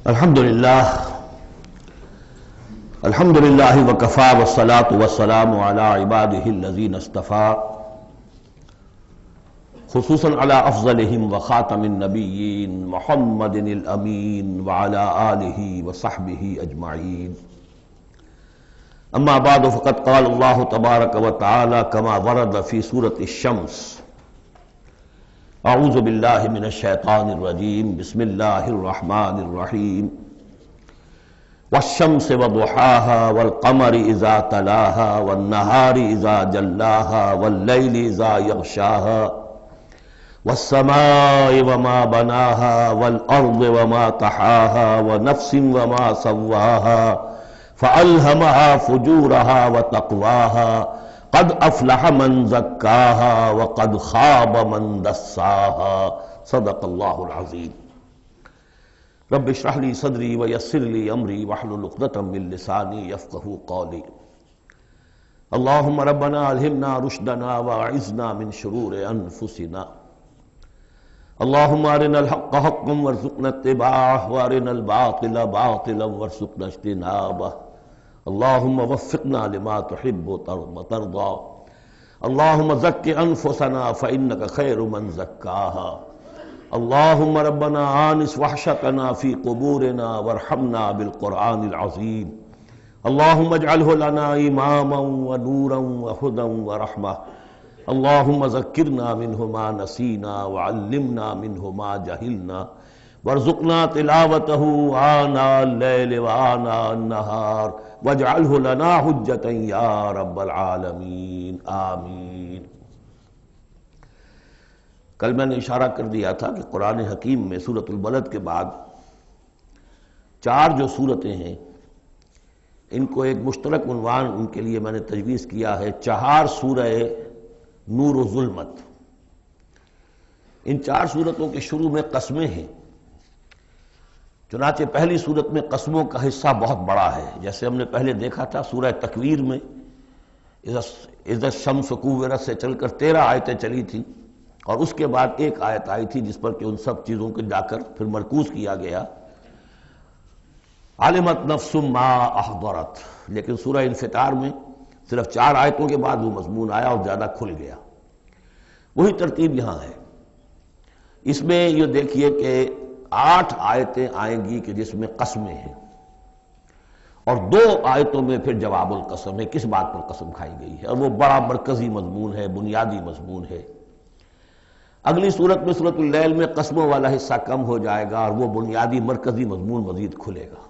الحمدللہ وکفا والصلاة والسلام علی عباده الذین اصطفى خصوصا علی افضلہم وخاتم النبیین محمد الامین وعلی آلہ وصحبہ اجمعین اما بعد فقد قال اللہ تبارک وتعالی کما ورد فی سورۃ الشمس اعوذ باللہ من الشیطان الرجیم بسم اللہ الرحمن الرحیم والشمس وضحاها والقمر اذا تلاها والنهار اذا جلاها والليل اذا يغشاها والسماء وما بناها والارض وما طحاها ونفس وما سواها فألهمها فجورها وتقواها قد افلح من زکاها وقد خاب من دساها صدق اللہ العظیم رب اشرح لي صدری ویسر لي امری واحلل عقدۃ من لسانی یفقهوا قولی اللهم ربنا الہمنا رشدنا واعذنا من شرور انفسنا اللهم ارنا الحق حقا وارزقنا اتباعه وارنا الباطل باطلا وارزقنا اجتنابه اللهم وفقنا لما تحب وترضى اللهم زك انفسنا فانك خير من زكاها اللهم ربنا آنس وحشتنا في قبورنا وارحمنا بالقرآن العظيم اللهم اجعله لنا إماما ونورا وهدى ورحمة اللهم ذكرنا منه ما نسينا وعلمنا منه ما جهلنا وارزقنا تلاوته آناء الليل وآناء النهار واجعله لنا حجة يا رب العالمين آمين۔ کل میں نے اشارہ کر دیا تھا کہ قرآن حکیم میں سورۃ البلد کے بعد چار جو صورتیں ہیں ان کو ایک مشترک عنوان ان کے لیے میں نے تجویز کیا ہے چہار سورہ نور و ظلمت۔ ان چار صورتوں کے شروع میں قسمیں ہیں، چنانچہ پہلی صورت میں قسموں کا حصہ بہت بڑا ہے، جیسے ہم نے پہلے دیکھا تھا سورہ تکویر میں اذا الشمس کورت سے چل کر 13 آیتیں چلی تھیں، اور اس کے بعد ایک آیت آئی تھی جس پر کہ ان سب چیزوں کو جا کر پھر مرکوز کیا گیا، علمت نفس ما احضرت۔ لیکن سورہ انفطار میں صرف 4 آیتوں کے بعد وہ مضمون آیا اور زیادہ کھل گیا۔ وہی ترتیب یہاں ہے۔ اس میں یہ دیکھیے کہ 8 آیتیں آئیں گی کہ جس میں قسمیں ہیں، اور 2 آیتوں میں پھر جواب القسم ہے، کس بات پر قسم کھائی گئی ہے، اور وہ بڑا مرکزی مضمون ہے، بنیادی مضمون ہے۔ اگلی صورت میں سورۃ اللیل میں قسموں والا حصہ کم ہو جائے گا اور وہ بنیادی مرکزی مضمون مزید کھلے گا۔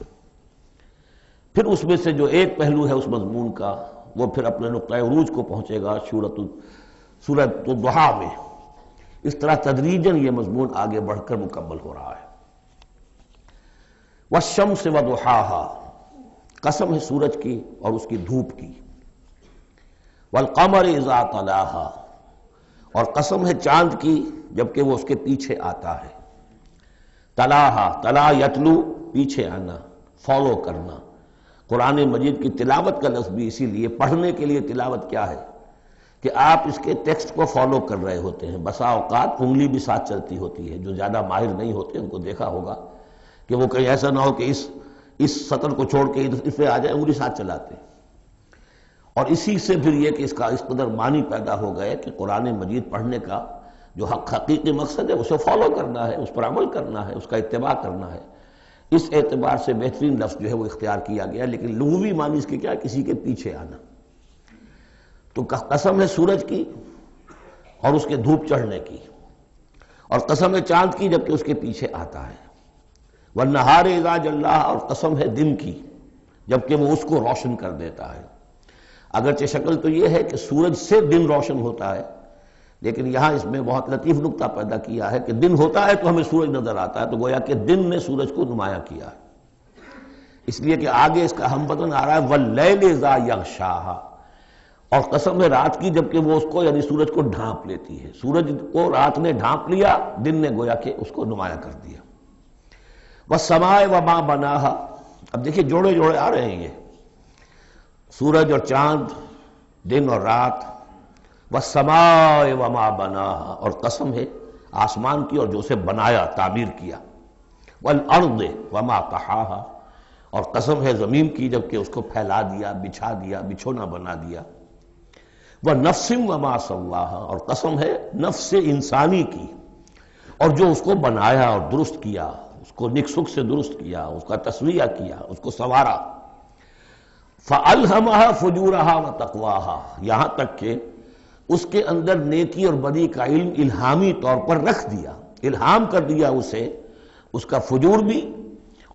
پھر اس میں سے جو ایک پہلو ہے اس مضمون کا وہ پھر اپنے نقطۂ عروج کو پہنچے گا سورۃ الضحیٰ میں۔ اس طرح تدریجاً یہ مضمون آگے بڑھ کر مکمل ہو رہا ہے۔ والشمس وضحاها، قسم ہے سورج کی اور اس کی دھوپ کی۔ والقمر اذا تلاها، اور قسم ہے چاند کی جبکہ وہ اس کے پیچھے آتا ہے۔ تلاہا، تلا یتلو، پیچھے آنا، فالو کرنا۔ قرآن مجید کی تلاوت کا لفظ بھی اسی لیے، پڑھنے کے لیے تلاوت کیا ہے کہ آپ اس کے ٹیکسٹ کو فالو کر رہے ہوتے ہیں۔ بسا اوقات انگلی بھی ساتھ چلتی ہوتی ہے، جو زیادہ ماہر نہیں ہوتے ان کو دیکھا ہوگا کہ وہ کہیں ایسا نہ ہو کہ اس سطر کو چھوڑ کے اس پہ آ جائے، انگلی ساتھ چلاتے ہیں۔ اور اسی سے پھر یہ کہ اس کا اس قدر معنی پیدا ہو گئے کہ قرآن مجید پڑھنے کا جو حقیقی مقصد ہے اسے فالو کرنا ہے، اس پر عمل کرنا ہے، اس کا اتباع کرنا ہے۔ اس اعتبار سے بہترین لفظ جو ہے وہ اختیار کیا گیا، لیکن لغوی معنی اس کے کیا ہے؟ کسی کے پیچھے آنا۔ تو قسم ہے سورج کی اور اس کے دھوپ چڑھنے کی، اور قسم ہے چاند کی جبکہ اس کے پیچھے آتا ہے۔ والنہار اذا جلاھا، اور قسم ہے دن کی جبکہ وہ اس کو روشن کر دیتا ہے۔ اگرچہ شکل تو یہ ہے کہ سورج سے دن روشن ہوتا ہے، لیکن یہاں اس میں بہت لطیف نکتہ پیدا کیا ہے کہ دن ہوتا ہے تو ہمیں سورج نظر آتا ہے، تو گویا کہ دن نے سورج کو نمایاں کیا ہے، اس لیے کہ آگے اس کا ہم بدن آ رہا ہے واللیل اذا یغشاھا، اور قسم ہے رات کی جبکہ وہ اس کو یعنی سورج کو ڈھانپ لیتی ہے۔ سورج کو رات نے ڈھانپ لیا، دن نے گویا کہ اس کو نمایاں کر دیا۔ والسماء وما بناھا، اب دیکھیے جوڑے جوڑے آ رہے ہیں یہ، سورج اور چاند، دن اور رات۔ والسماء وما بناھا، اور قسم ہے آسمان کی اور جو اسے بنایا، تعمیر کیا۔ والارض وما طحاها، اور قسم ہے زمین کی جب کہ اس کو پھیلا دیا، بچھا دیا، بچھونا بنا دیا، والنفس وما سواها، اور قسم ہے نفس انسانی کی اور جو اس کو بنایا اور درست کیا، اس کو نک سک سے درست کیا، اس کا تسویہ کیا، اس کو سنوارا، فَأَلْهَمَهَا فُجُورَهَا وَتَقْوَاهَا، یہاں تک کہ اس کے اندر نیکی اور بدی کا علم الہامی طور پر رکھ دیا، الہام کر دیا اسے، اس کا فجور بھی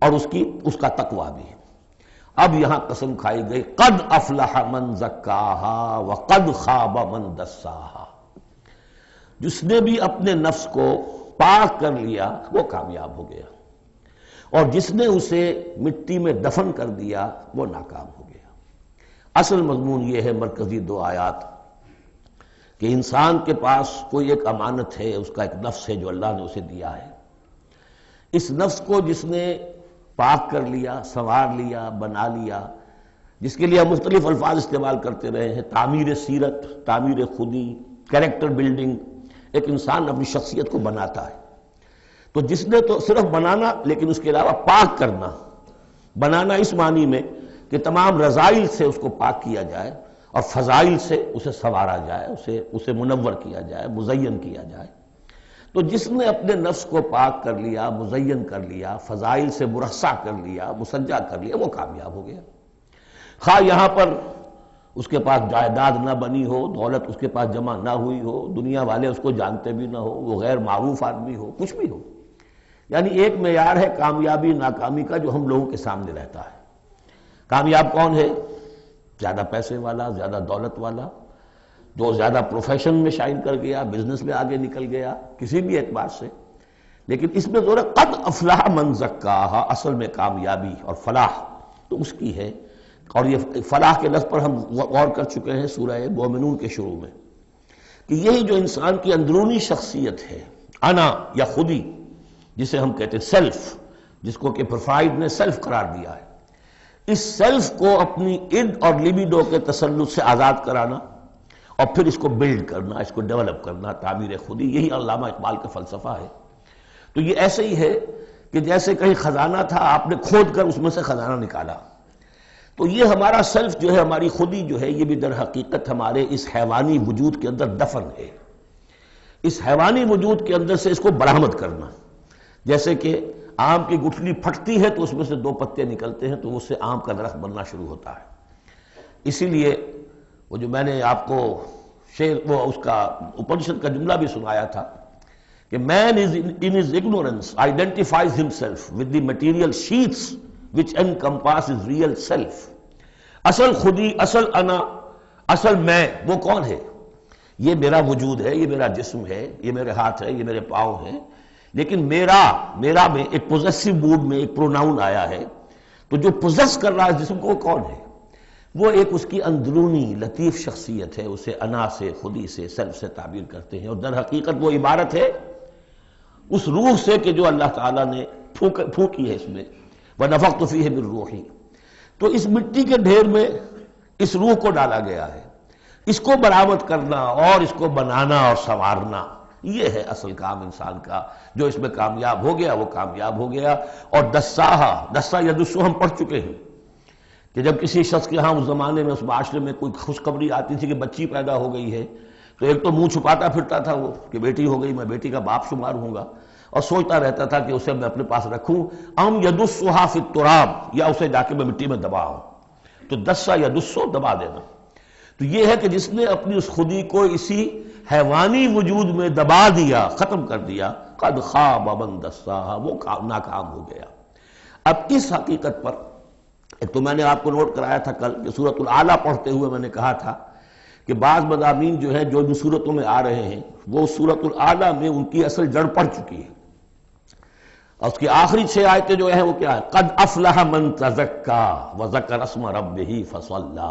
اور اس کا تقوی بھی۔ اب یہاں قسم کھائی گئی قد افلح من زکاہا وقد خاب من دساہا، جس نے بھی اپنے نفس کو پاک کر لیا وہ کامیاب ہو گیا، اور جس نے اسے مٹی میں دفن کر دیا وہ ناکام ہو گیا۔ اصل مضمون یہ ہے مرکزی دو آیات کہ انسان کے پاس کوئی ایک امانت ہے، اس کا ایک نفس ہے جو اللہ نے اسے دیا ہے۔ اس نفس کو جس نے پاک کر لیا، سنوار لیا، بنا لیا، جس کے لیے ہم مختلف الفاظ استعمال کرتے رہے ہیں، تعمیر سیرت، تعمیر خودی، کریکٹر بلڈنگ، ایک انسان اپنی شخصیت کو بناتا ہے۔ تو جس نے تو صرف بنانا، لیکن اس کے علاوہ پاک کرنا، بنانا اس معنی میں کہ تمام رذائل سے اس کو پاک کیا جائے اور فضائل سے اسے سنوارا جائے، اسے منور کیا جائے، مزین کیا جائے۔ تو جس نے اپنے نفس کو پاک کر لیا، مزین کر لیا، فضائل سے مرصع کر لیا، مسجع کر لیا، وہ کامیاب ہو گیا۔ خواہ یہاں پر اس کے پاس جائیداد نہ بنی ہو، دولت اس کے پاس جمع نہ ہوئی ہو، دنیا والے اس کو جانتے بھی نہ ہو، وہ غیر معروف آدمی ہو، کچھ بھی ہو، یعنی ایک معیار ہے کامیابی ناکامی کا جو ہم لوگوں کے سامنے رہتا ہے۔ کامیاب کون ہے؟ زیادہ پیسے والا، زیادہ دولت والا، جو زیادہ پروفیشن میں شائن کر گیا، بزنس میں آگے نکل گیا، کسی بھی اعتبار سے۔ لیکن اس میں زور ہے قد افلح من زکاہا، اصل میں کامیابی اور فلاح تو اس کی ہے۔ اور یہ فلاح کے لفظ پر ہم غور کر چکے ہیں سورہ مومنون کے شروع میں، کہ یہی جو انسان کی اندرونی شخصیت ہے، انا یا خودی، جسے ہم کہتے ہیں سیلف، جس کو کہ پروفائڈ نے سیلف قرار دیا ہے، اس سیلف کو اپنی اِد اور لیبیڈو کے تسلط سے آزاد کرانا اور پھر اس کو بلڈ کرنا، اس کو ڈیولپ کرنا، تعمیر خودی، یہی علامہ اقبال کا فلسفہ ہے۔ تو یہ ایسے ہی ہے کہ جیسے کہیں خزانہ تھا، آپ نے کھود کر اس میں سے خزانہ نکالا۔ تو یہ ہمارا سیلف جو ہے، ہماری خودی جو ہے، یہ بھی در حقیقت ہمارے اس حیوانی وجود کے اندر دفن ہے۔ اس حیوانی وجود کے اندر سے اس کو برآمد کرنا، جیسے کہ آم کی گٹھلی پھٹتی ہے تو اس میں سے دو پتے نکلتے ہیں تو اس سے آم کا درخت بننا شروع ہوتا ہے۔ اسی لیے وہ جو میں نے آپ کو اس کا اپنشد کا جملہ بھی سنایا تھا کہ man is in his ignorance identifies himself with the material sheets which encompass his real self۔ اصل خودی، اصل انا، اصل میں وہ کون ہے؟ یہ میرا وجود ہے، یہ میرا جسم ہے، یہ میرے ہاتھ ہے، یہ میرے پاؤں ہیں، لیکن میرا میں ایک پوزیسو موڈ میں ایک پروناؤن آیا ہے، تو جو پوزیس کر رہا ہے جسم کو کون ہے؟ وہ ایک اس کی اندرونی لطیف شخصیت ہے، اسے انا سے، خودی سے، سیلف سے تعبیر کرتے ہیں، اور در حقیقت وہ عبارت ہے اس روح سے کہ جو اللہ تعالیٰ نے پھونکی ہے اس میں، وَنَفَخْتُ فِيهِ مِن رُوحِي۔ تو اس مٹی کے ڈھیر میں اس روح کو ڈالا گیا ہے۔ اس کو برآمد کرنا اور اس کو بنانا اور سنوارنا، یہ ہے اصل کام انسان کا۔ جو اس میں کامیاب ہو گیا وہ کامیاب ہو گیا۔ اور دسا یدسو ہم پڑھ چکے ہیں کہ جب کسی شخص کے ہاں اس زمانے میں، اس معاشرے میں کوئی خوشخبری آتی تھی کہ بچی پیدا ہو گئی ہے، تو ایک تو منہ چھپاتا پھرتا تھا وہ کہ بیٹی ہو گئی، میں بیٹی کا باپ شمار ہوں گا، اور سوچتا رہتا تھا کہ اسے میں اپنے پاس رکھوں، ام یدسھا فی التراب، یا اسے جا کے میں مٹی میں دباؤں۔ تو دسا یدسو دبا دینا، تو یہ ہے کہ جس نے اپنی اس خودی کو اسی حیوانی وجود میں دبا دیا، ختم کر دیا، قد خاب من دساہا، وہ ناکام ہو گیا۔ اب اس حقیقت پر ایک تو میں نے آپ کو نوٹ کرایا تھا کل کہ سورۃ الاعلیٰ پڑھتے ہوئے میں نے کہا تھا کہ بعض مضامین جو ہیں جو ان صورتوں میں آ رہے ہیں وہ سورۃ الاعلیٰ میں ان کی اصل جڑ پڑ چکی ہے، اور اس کی آخری 6 آیتیں جو ہیں وہ کیا ہے؟ قد افلح من تزکا وذکر اسم ربہ فصلی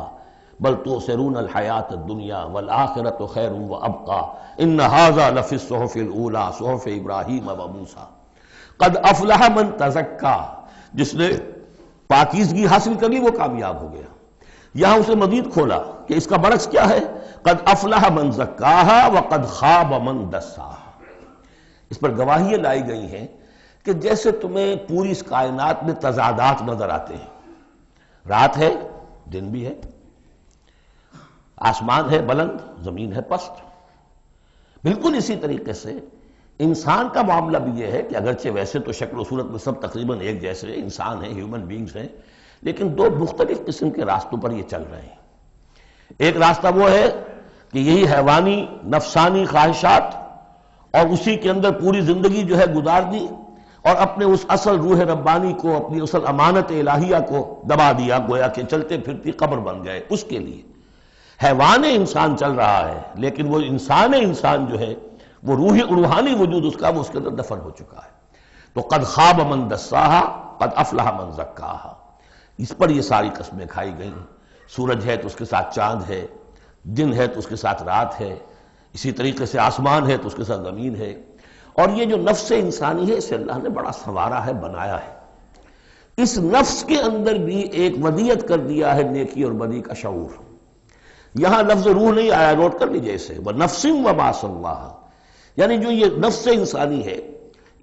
بل تؤثرون الحیاۃ الدنیا والآخرۃ خیر وابقی ان ھذا لفی الصحف الاولی صحف ابراہیم وموسیٰ۔ قد افلح من تزکا، جس نے پاکیزگی حاصل کر لی وہ کامیاب ہو گیا۔ یہاں اسے مزید کھولا کہ اس کا برعکس کیا ہے؟ قد افلح من زکاہا وقد خاب من دساہا۔ اس پر گواہیاں لائی گئی ہیں کہ جیسے تمہیں پوری اس کائنات میں تضادات نظر آتے ہیں، رات ہے دن بھی ہے، آسمان ہے بلند زمین ہے پست، بالکل اسی طریقے سے انسان کا معاملہ بھی یہ ہے کہ اگرچہ ویسے تو شکل و صورت میں سب تقریباً ایک جیسے انسان ہیں، ہیومن بینگز ہیں، لیکن دو مختلف قسم کے راستوں پر یہ چل رہے ہیں۔ ایک راستہ وہ ہے کہ یہی حیوانی نفسانی خواہشات اور اسی کے اندر پوری زندگی جو ہے گزار دی اور اپنے اس اصل روح ربانی کو، اپنی اصل امانت الہیہ کو دبا دیا، گویا کہ چلتے پھرتی قبر بن گئے۔ اس کے لیے حیوان انسان چل رہا ہے، لیکن وہ انسان جو ہے وہ روحانی وجود اس کا وہ اس کے اندر دفن ہو چکا ہے۔ تو قد خواب من دساہا قد افلح من زکاہا، اس پر یہ ساری قسمیں کھائی گئیں۔ سورج ہے تو اس کے ساتھ چاند ہے، دن ہے تو اس کے ساتھ رات ہے، اسی طریقے سے آسمان ہے تو اس کے ساتھ زمین ہے، اور یہ جو نفس انسانی ہے اسے اللہ نے بڑا سنوارا ہے، بنایا ہے۔ اس نفس کے اندر بھی ایک ودیت کر دیا ہے نیکی اور بدی کا شعور۔ یہاں لفظ روح نہیں آیا، نوٹ کر لیجئے اسے، وَنَفْسٍ وَمَا سَوَّاهَا، یعنی جو یہ نفس انسانی ہے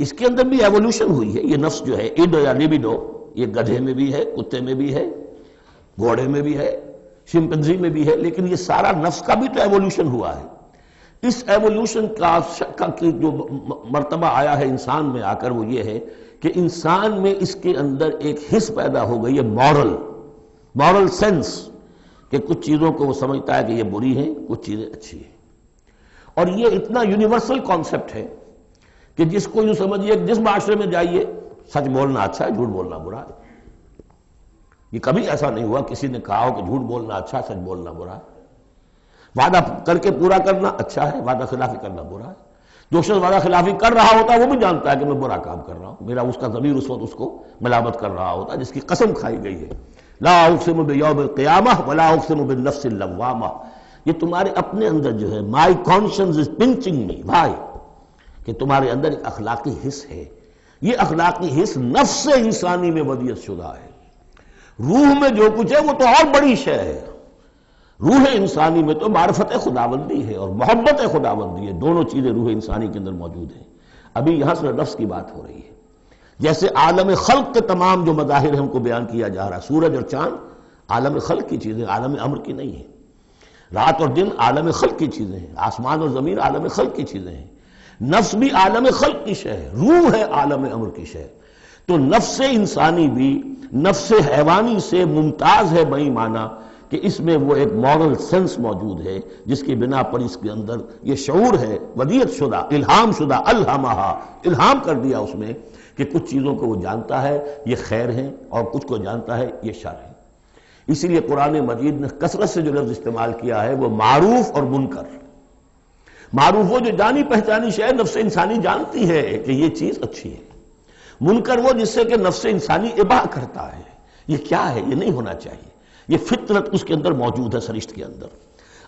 اس کے اندر بھی ایوولوشن ہوئی ہے۔ یہ نفس جو ہے ایڈ یا لیبیڈو، یہ گدھے میں بھی ہے، کتے میں بھی ہے، گھوڑے میں بھی ہے، شمپنزی میں بھی ہے، لیکن یہ سارا نفس کا بھی تو ایوولوشن ہوا ہے۔ اس ایوولوشن کا جو مرتبہ آیا ہے انسان میں آ کر وہ یہ ہے کہ انسان میں اس کے اندر ایک حس پیدا ہو گئی ہے، مورل سینس، کہ کچھ چیزوں کو وہ سمجھتا ہے کہ یہ بری ہیں، کچھ چیزیں اچھی ہیں۔ اور یہ اتنا یونیورسل کانسیپٹ ہے کہ جس کو یوں سمجھیے کہ جس معاشرے میں جائیے سچ بولنا اچھا ہے، جھوٹ بولنا برا ہے۔ یہ کبھی ایسا نہیں ہوا کسی نے کہا ہو کہ جھوٹ بولنا اچھا ہے، سچ بولنا برا ہے۔ وعدہ کر کے پورا کرنا اچھا ہے، وعدہ خلافی کرنا برا ہے۔ جو شخص وعدہ خلافی کر رہا ہوتا ہے وہ بھی جانتا ہے کہ میں برا کام کر رہا ہوں، میرا اس کا ضمیر اس وقت اس کو ملامت کر رہا ہوتا ہے، جس کی قسم کھائی گئی ہے۔ لا اقسم بیوم القیامہ ولا اقسم بالنفس اللوامہ، یہ تمہارے اپنے اندر جو ہے مائی کانشنس از پنچنگ می بھائی، کہ تمہارے اندر ایک اخلاقی حس ہے۔ یہ اخلاقی حس نفس انسانی میں ودیت شدہ ہے۔ روح میں جو کچھ ہے وہ تو اور بڑی شے ہے۔ روح انسانی میں تو معرفت خداوندی ہے اور محبت خداوندی ہے، دونوں چیزیں روح انسانی کے اندر موجود ہیں۔ ابھی یہاں سے نفس کی بات ہو رہی ہے۔ جیسے عالم خلق کے تمام جو مظاہر ہیں ان کو بیان کیا جا رہا ہے، سورج اور چاند عالم خلق کی چیزیں، عالم امر کی نہیں ہیں۔ رات اور دن عالم خلق کی چیزیں ہیں، آسمان اور زمین عالم خلق کی چیزیں ہیں۔ نفس بھی عالم خلق کی شے ہے، روح ہے عالم امر کی شے۔ تو نفس انسانی بھی نفس حیوانی سے ممتاز ہے بئی معنی کہ اس میں وہ ایک مورل سینس موجود ہے جس کی بنا پر اس کے اندر یہ شعور ہے، ودیت شدہ، الہام شدہ، الہمہا، الہام کر دیا اس میں کہ کچھ چیزوں کو وہ جانتا ہے یہ خیر ہیں اور کچھ کو جانتا ہے یہ شر ہے۔ اسی لیے قرآن مجید نے کثرت سے جو لفظ استعمال کیا ہے وہ معروف اور منکر۔ معروف وہ جو جانی پہچانی شے نفس انسانی جانتی ہے کہ یہ چیز اچھی ہے، منکر وہ جس سے کہ نفس انسانی اباح کرتا ہے یہ کیا ہے، یہ نہیں ہونا چاہیے، یہ فطرت اس کے اندر موجود ہے، سرشت کے اندر۔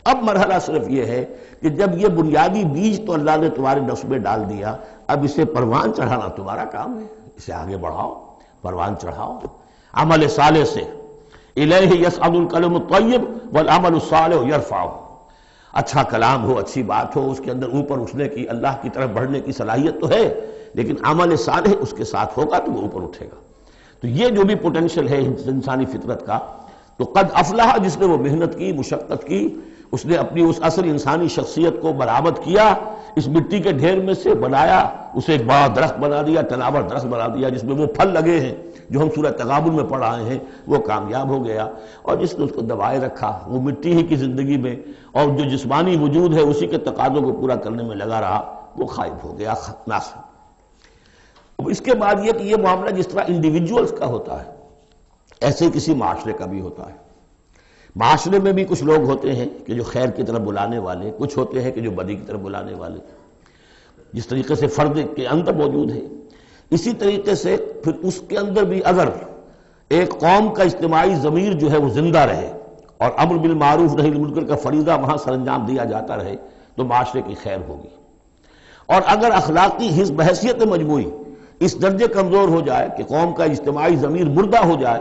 اب مرحلہ صرف یہ ہے کہ جب یہ بنیادی بیج تو اللہ نے تمہارے نفس میں ڈال دیا، اب اسے پروان چڑھانا تمہارا کام ہے، اسے آگے بڑھاؤ، پروان چڑھاؤ عمل صالح سے۔ الیہ یصعد الکلم الطیب والعمل الصالح یرفعہ، اچھا کلام ہو، اچھی بات ہو، اس کے اندر اوپر اٹھنے کی، اللہ کی طرف بڑھنے کی صلاحیت تو ہے، لیکن عمل صالح اس کے ساتھ ہوگا تو وہ اوپر اٹھے گا۔ تو یہ جو بھی پوٹینشل ہے انسانی فطرت کا، تو قد افلح جس نے وہ محنت کی، مشقت کی، اس نے اپنی اس اصل انسانی شخصیت کو برآمد کیا، اس مٹی کے ڈھیر میں سے بنایا، اسے ایک بڑا درخت بنا دیا، تناور درخت بنا دیا جس میں وہ پھل لگے ہیں جو ہم سورہ تغابن میں پڑھ رہے ہیں، وہ کامیاب ہو گیا۔ اور جس نے اس کو دبائے رکھا وہ مٹی ہی کی زندگی میں اور جو جسمانی وجود ہے اسی کے تقاضوں کو پورا کرنے میں لگا رہا، وہ غائب ہو گیا، ناس۔ اب اس کے بعد یہ کہ یہ معاملہ جس طرح انڈیویجولز کا ہوتا ہے ایسے ہی کسی معاشرے کا بھی ہوتا ہے۔ معاشرے میں بھی کچھ لوگ ہوتے ہیں کہ جو خیر کی طرف بلانے والے، کچھ ہوتے ہیں کہ جو بدی کی طرف بلانے والے۔ جس طریقے سے فرد کے اندر موجود ہے اسی طریقے سے پھر اس کے اندر بھی اگر ایک قوم کا اجتماعی ضمیر جو ہے وہ زندہ رہے اور امر بالمعروف نہی عن المنکر کا فریضہ وہاں سر انجام دیا جاتا رہے تو معاشرے کی خیر ہوگی۔ اور اگر اخلاقی حس بحیثیت مجموعی اس درجے کمزور ہو جائے کہ قوم کا اجتماعی ضمیر مردہ ہو جائے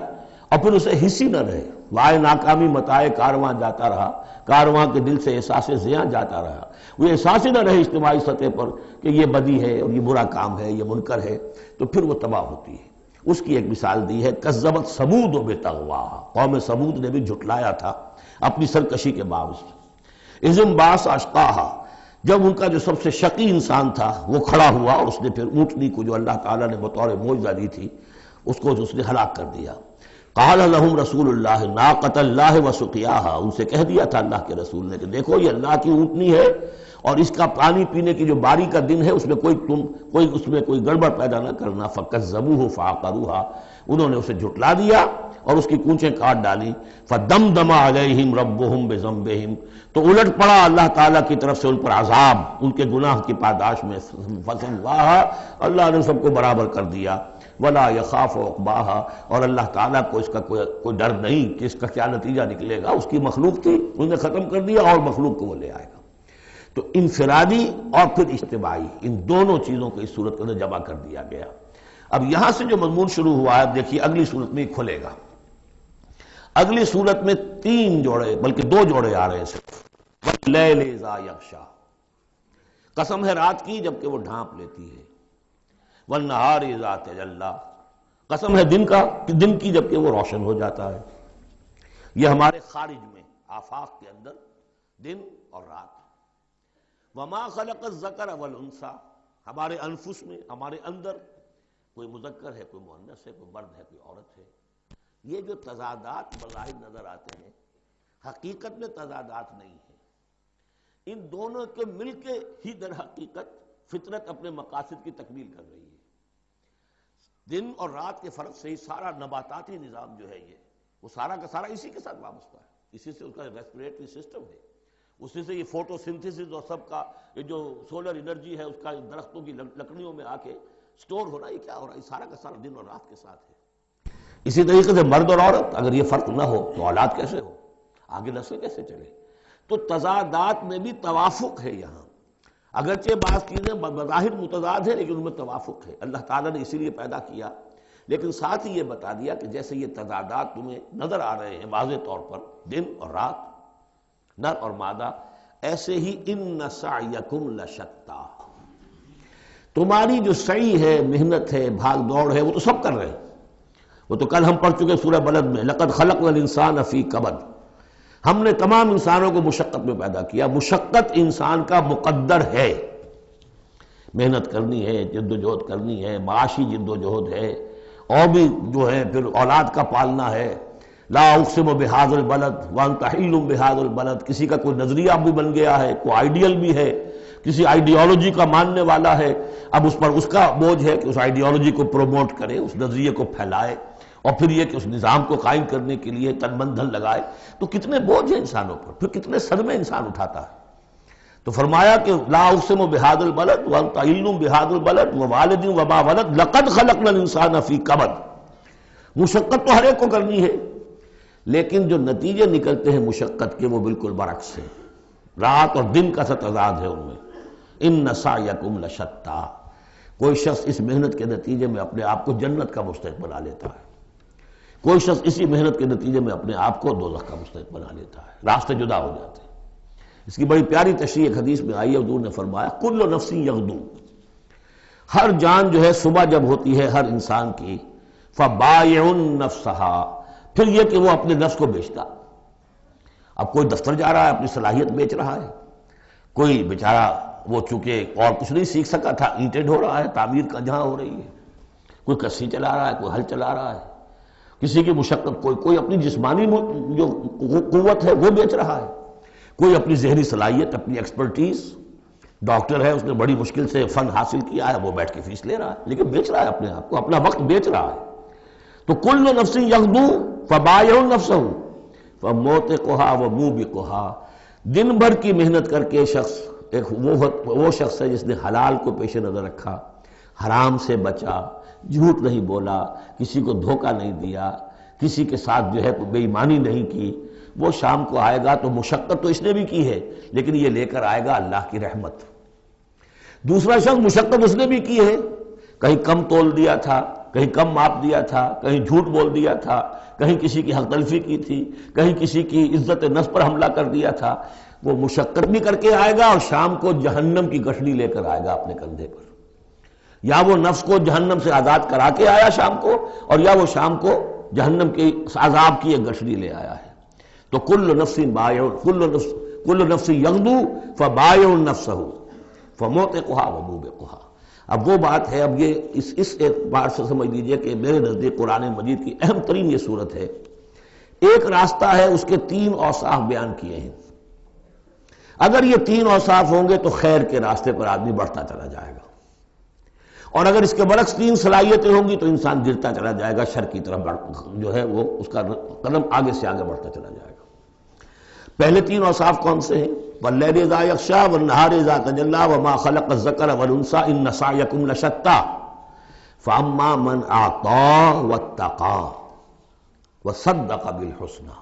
اور پھر اسے حصی نہ رہے، وائے ناکامی متائے کارواں جاتا رہا، کارواں کے دل سے احساس زیاں جاتا رہا، وہ احساس ہی نہ رہے اجتماعی سطح پر کہ یہ بدی ہے اور یہ برا کام ہے، یہ منکر ہے، تو پھر وہ تباہ ہوتی ہے۔ اس کی ایک مثال دی ہے، کذبت ثمود بطغواہا، قوم ثمود نے بھی جھٹلایا تھا اپنی سرکشی کے باوجود۔ اذ انبعث اشقاہا، جب ان کا جو سب سے شقی انسان تھا وہ کھڑا ہوا اور اس نے پھر اونٹنی کو جو اللہ تعالیٰ نے بطور معجزہ دی تھی اس نے ہلاک کر دیا۔ قال لهم رسول اللہ ناقۃ اللہ وسقیاہا، ان سے کہہ دیا تھا اللہ کے رسول نے کہ دیکھو یہ اللہ کی اونٹنی ہے اور اس کا پانی پینے کی جو باری کا دن ہے اس میں کوئی گڑبڑ پیدا نہ کرنا۔ فکذبوہ فعقروہا، انہوں نے اسے جھٹلا دیا اور اس کی کونچیں کاٹ ڈالی۔ فدمدم علیہم ربہم بذنبہم، تو الٹ پڑا اللہ تعالیٰ کی طرف سے ان پر عذاب ان کے گناہ کی پاداش میں۔ فسواہا، اللہ نے سب کو برابر کر دیا۔ ولا یخاف عقباہا، اور اللہ تعالیٰ کو اس کا کوئی ڈر نہیں کہ اس کا کیا نتیجہ نکلے گا، اس کی مخلوق تھی انہوں نے ختم کر دیا اور مخلوق کو وہ لے آئے گا۔ تو انفرادی اور پھر اجتماعی، ان دونوں چیزوں کو اس صورت کے اندر جمع کر دیا گیا۔ اب یہاں سے جو مضمون شروع ہوا ہے دیکھیے اگلی صورت میں کھلے گا۔ اگلی صورت میں 3 جوڑے بلکہ 2 جوڑے آ رہے ہیں صرف۔ واللیل اذا یغشا، قسم ہے رات کی جبکہ وہ ڈھانپ لیتی ہے۔ والنہار اذا تجلی، قسم ہے دن کی جبکہ وہ روشن ہو جاتا ہے۔ یہ ہمارے خارج میں آفاق کے اندر دن اور رات۔ وما خلق الذکر والانثی، ہمارے انفس میں ہمارے اندر کوئی مذکر ہے، کوئی مؤنث ہے، کوئی مرد ہے، کوئی عورت ہے۔ یہ جو تضادات بظاہر نظر آتے ہیں حقیقت میں تضادات نہیں ہیں، ان دونوں کے مل کے ہی در حقیقت فطرت اپنے مقاصد کی تکمیل کر رہی ہے۔ دن اور رات کے فرق سے ہی سارا نباتاتی نظام جو ہے وہ سارا کا سارا اسی کے ساتھ وابستہ ہے، اسی سے اس کا ریسپریٹری سسٹم ہے، اسی سے یہ فوٹو سنتھسس اور سب کا یہ جو سولر انرجی ہے اس کا درختوں کی لکڑیوں میں آ کے سٹور ہو رہا ہے، یہ کیا ہو رہا ہے، سارا کا سارا دن اور رات کے ساتھ ہے۔ اسی طریقے سے مرد اور عورت، اگر یہ فرق نہ ہو تو اولاد کیسے ہو، آگے نسل کیسے چلے؟ تو تضادات میں بھی توافق ہے یہاں، اگرچہ بعض چیزیں بظاہر متضاد ہیں لیکن ان میں توافق ہے، اللہ تعالیٰ نے اسی لیے پیدا کیا، لیکن ساتھ ہی یہ بتا دیا کہ جیسے یہ تضادات تمہیں نظر آ رہے ہیں واضح طور پر، دن اور رات، نر اور مادہ، ایسے ہی ان سعیکم لشتی، تمہاری جو سعی ہے، محنت ہے، بھاگ دوڑ ہے، وہ تو سب کر رہے ہیں۔ وہ تو کل ہم پڑھ چکے سورہ بلد میں، لقد خلقنا الانسان فی کبد، ہم نے تمام انسانوں کو مشقت میں پیدا کیا۔ مشقت انسان کا مقدر ہے، محنت کرنی ہے، جد و جہد کرنی ہے، معاشی جد و جہد ہے، اور بھی جو ہے پھر اولاد کا پالنا ہے۔ لا اقسم بہذا البلد وانت حل بہذا البلد، کسی کا کوئی نظریہ بھی بن گیا ہے، کوئی آئیڈیل بھی ہے، کسی آئیڈیالوجی کا ماننے والا ہے، اب اس پر اس کا بوجھ ہے کہ اس آئیڈیالوجی کو پروموٹ کرے، اس نظریے کو پھیلائے، اور پھر یہ کہ اس نظام کو قائم کرنے کے لیے تن من دھن لگائے۔ تو کتنے بوجھ ہیں انسانوں پر، پھر کتنے صدمے انسان اٹھاتا ہے۔ تو فرمایا کہ لا اقسم بہذا البلد وانت حل بہذا البلد ووالد وما ولد لقد خلقنا الانسان فی کبد، مشقت تو ہر ایک کو کرنی ہے، لیکن جو نتیجے نکلتے ہیں مشقت کے وہ بالکل برعکس ہیں، رات اور دن کا سا تضاد ہے ان میں۔ ان سعیکم لشتی، کوئی شخص اس محنت کے نتیجے میں اپنے آپ کو جنت کا مستحق بنا لیتا ہے، کوئی شخص اسی محنت کے نتیجے میں اپنے آپ کو دوزخ کا مستحق بنا لیتا ہے، راستے جدا ہو جاتے ہیں۔ اس کی بڑی پیاری تشریح ایک حدیث میں آئی ہے، حضور نے فرمایا کل نفس یغدو، ہر جان جو ہے صبح جب ہوتی ہے ہر انسان کی، فبائع نفسہا، پھر یہ کہ وہ اپنے نفس کو بیچتا۔ اب کوئی دفتر جا رہا ہے اپنی صلاحیت بیچ رہا ہے، کوئی بیچارہ وہ چونکہ اور کچھ نہیں سیکھ سکا تھا، اینٹیں ڈھو رہا ہے، تعمیر کا جہاں ہو رہی ہے، کوئی کسی چلا رہا ہے، کوئی ہل چلا رہا ہے، کسی کی مشقت، کوئی اپنی جسمانی جو قوت ہے وہ بیچ رہا ہے، کوئی اپنی ذہنی صلاحیت، اپنی ایکسپرٹیز، ڈاکٹر ہے اس نے بڑی مشکل سے فن حاصل کیا ہے، وہ بیٹھ کے فیس لے رہا ہے، لیکن بیچ رہا ہے اپنے آپ کو، اپنا وقت بیچ رہا ہے۔ تو کل نفس یغدو فبائع نفسہ فموتقھا وموبقھا، دن بھر کی محنت کر کے شخص ایک وہ شخص ہے جس نے حلال کو پیش نظر رکھا، حرام سے بچا، جھوٹ نہیں بولا، کسی کو دھوکہ نہیں دیا، کسی کے ساتھ جو ہے بے ایمانی نہیں کی، وہ شام کو آئے گا تو مشقت تو اس نے بھی کی ہے لیکن یہ لے کر آئے گا اللہ کی رحمت۔ دوسرا شخص مشقت اس نے بھی کی ہے، کہیں کم تول دیا تھا، کہیں کم ماپ دیا تھا، کہیں جھوٹ بول دیا تھا، کہیں کسی کی حق تلفی کی تھی، کہیں کسی کی عزت نفس پر حملہ کر دیا تھا، وہ مشقت بھی کر کے آئے گا اور شام کو جہنم کی گٹھڑی لے کر آئے گا اپنے کندھے پر. یا وہ نفس کو جہنم سے آزاد کرا کے آیا شام کو، اور یا وہ شام کو جہنم کے عذاب کی ایک گٹھڑی لے آیا ہے. تو کل نفس یغدو فبائع نفسہ فموتقھا وموبقھا. اب وہ بات ہے، اب یہ اس اعتبار سے سمجھ لیجئے کہ میرے نزدیک قرآن مجید کی اہم ترین یہ صورت ہے. ایک راستہ ہے، اس کے 3 اوصاف بیان کیے ہیں. اگر یہ 3 اوصاف ہوں گے تو خیر کے راستے پر آدمی بڑھتا چلا جائے گا، اور اگر اس کے برعکس 3 صلاحیتیں ہوں گی تو انسان گرتا چلا جائے گا، شر کی طرف جو ہے وہ اس کا قدم آگے سے آگے بڑھتا چلا جائے گا. پہلے 3 اوصاف کون سے ہیں؟ وَاللَّيْلِ إِذَا يَغْشَىٰ وَالنَّهَارِ إِذَا تَجَلَّىٰ وَمَا خَلَقَ الذَّكَرَ وَالْأُنثَىٰ إِنَّ سَعْيَكُمْ لَشَتَّىٰ فَأَمَّا مَنْ أَعْطَىٰ وَاتَّقَىٰ وَصَدَّقَ بِالْحُسْنَىٰ.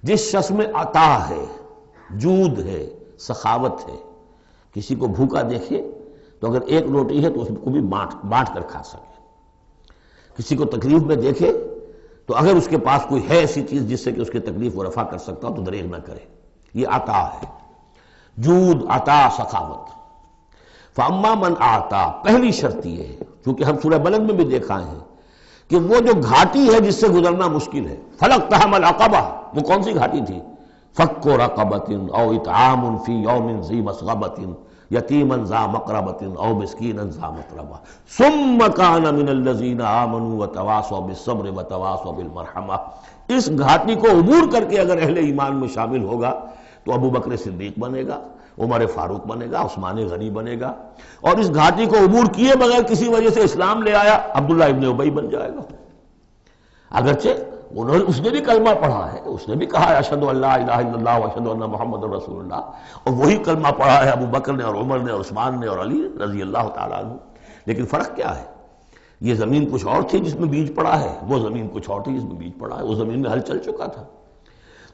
جس شخص میں عطا ہے، جود ہے، سخاوت ہے، کسی کو بھوکا دیکھے تو اگر 1 روٹی ہے تو اس کو بھی بانٹ کر کھا سکے، کسی کو تکلیف میں دیکھے تو اگر اس کے پاس کوئی ہے ایسی چیز جس سے کہ اس کی تکلیف وہ رفع کر سکتا ہو تو دریغ نہ کرے. یہ عطا ہے، جود، عطا، سخاوت. فاما من اعطا، پہلی شرط یہ ہے، چونکہ ہم سورہ بلد میں بھی دیکھا ہے کہ وہ جو گھاٹی ہے جس سے گزرنا مشکل ہے، فلقتحم العقبہ، وہ کون سی گھاٹی تھی؟ فک رقبۃ او اطعام فی یوم ذی مسغبۃ یتیما ذا مقربۃ او مسکینا ذا متربہ ثم کان من الذین آمنوا وتواصوا بالصبر وتواصوا بالمرحمہ. اس گھاٹی کو عبور کر کے اگر اہل ایمان میں شامل ہوگا تو ابو بکر صدیق بنے گا، عمر فاروق بنے گا، عثمان غنی بنے گا، اور اس گھاٹی کو عبور کیے بغیر کسی وجہ سے اسلام لے آیا عبداللہ ابن ابی بن جائے گا. اگرچہ اس نے بھی کلمہ پڑھا ہے، اس نے بھی کہا ہے اشہد ان لا الہ الا اللہ واشہد ان محمد رسول اللہ، اور وہی کلمہ پڑھا ہے ابو بکر نے اور عمر نے اور عثمان نے اور علی رضی اللہ تعالیٰ عنہ. لیکن فرق کیا ہے؟ یہ زمین کچھ اور تھی جس میں بیج پڑا ہے، وہ زمین کچھ اور تھی جس میں بیج پڑا ہے، وہ زمین میں ہل چل چکا تھا.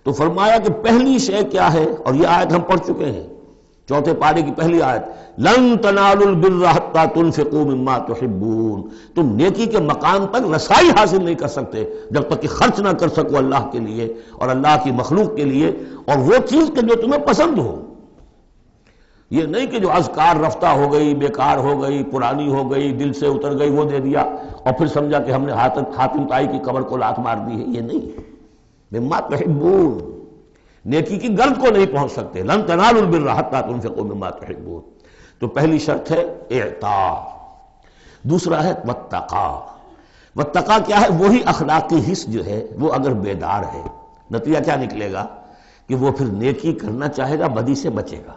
تو فرمایا کہ پہلی شے کیا ہے، اور یہ آیت ہم پڑھ چکے ہیں، 4 پارے کی پہلی آیت، لن تنالوا البر حتى تنفقوا مما تحبون. تم نیکی کے مقام تک رسائی حاصل نہیں کر سکتے جب تک کہ خرچ نہ کر سکو اللہ کے لیے اور اللہ کی مخلوق کے لیے، اور وہ چیز کہ جو تمہیں پسند ہو. یہ نہیں کہ جو اذکار رفتہ ہو گئی، بیکار ہو گئی، پرانی ہو گئی، دل سے اتر گئی، وہ دے دیا اور پھر سمجھا کہ ہم نے حاتم طائی کی قبر کو لات مار دی ہے. یہ نہیں. مما تحبون، نیکی کی گرد کو نہیں پہنچ سکتے. لن تنالوا البر حتى تنفقوا مما تحبون. تو پہلی شرط ہے اعطاء. دوسرا ہے واتقا. واتقا کیا ہے؟ وہی اخلاقی حس جو ہے وہ اگر بیدار ہے، نتیجہ کیا نکلے گا کہ وہ پھر نیکی کرنا چاہے گا، بدی سے بچے گا.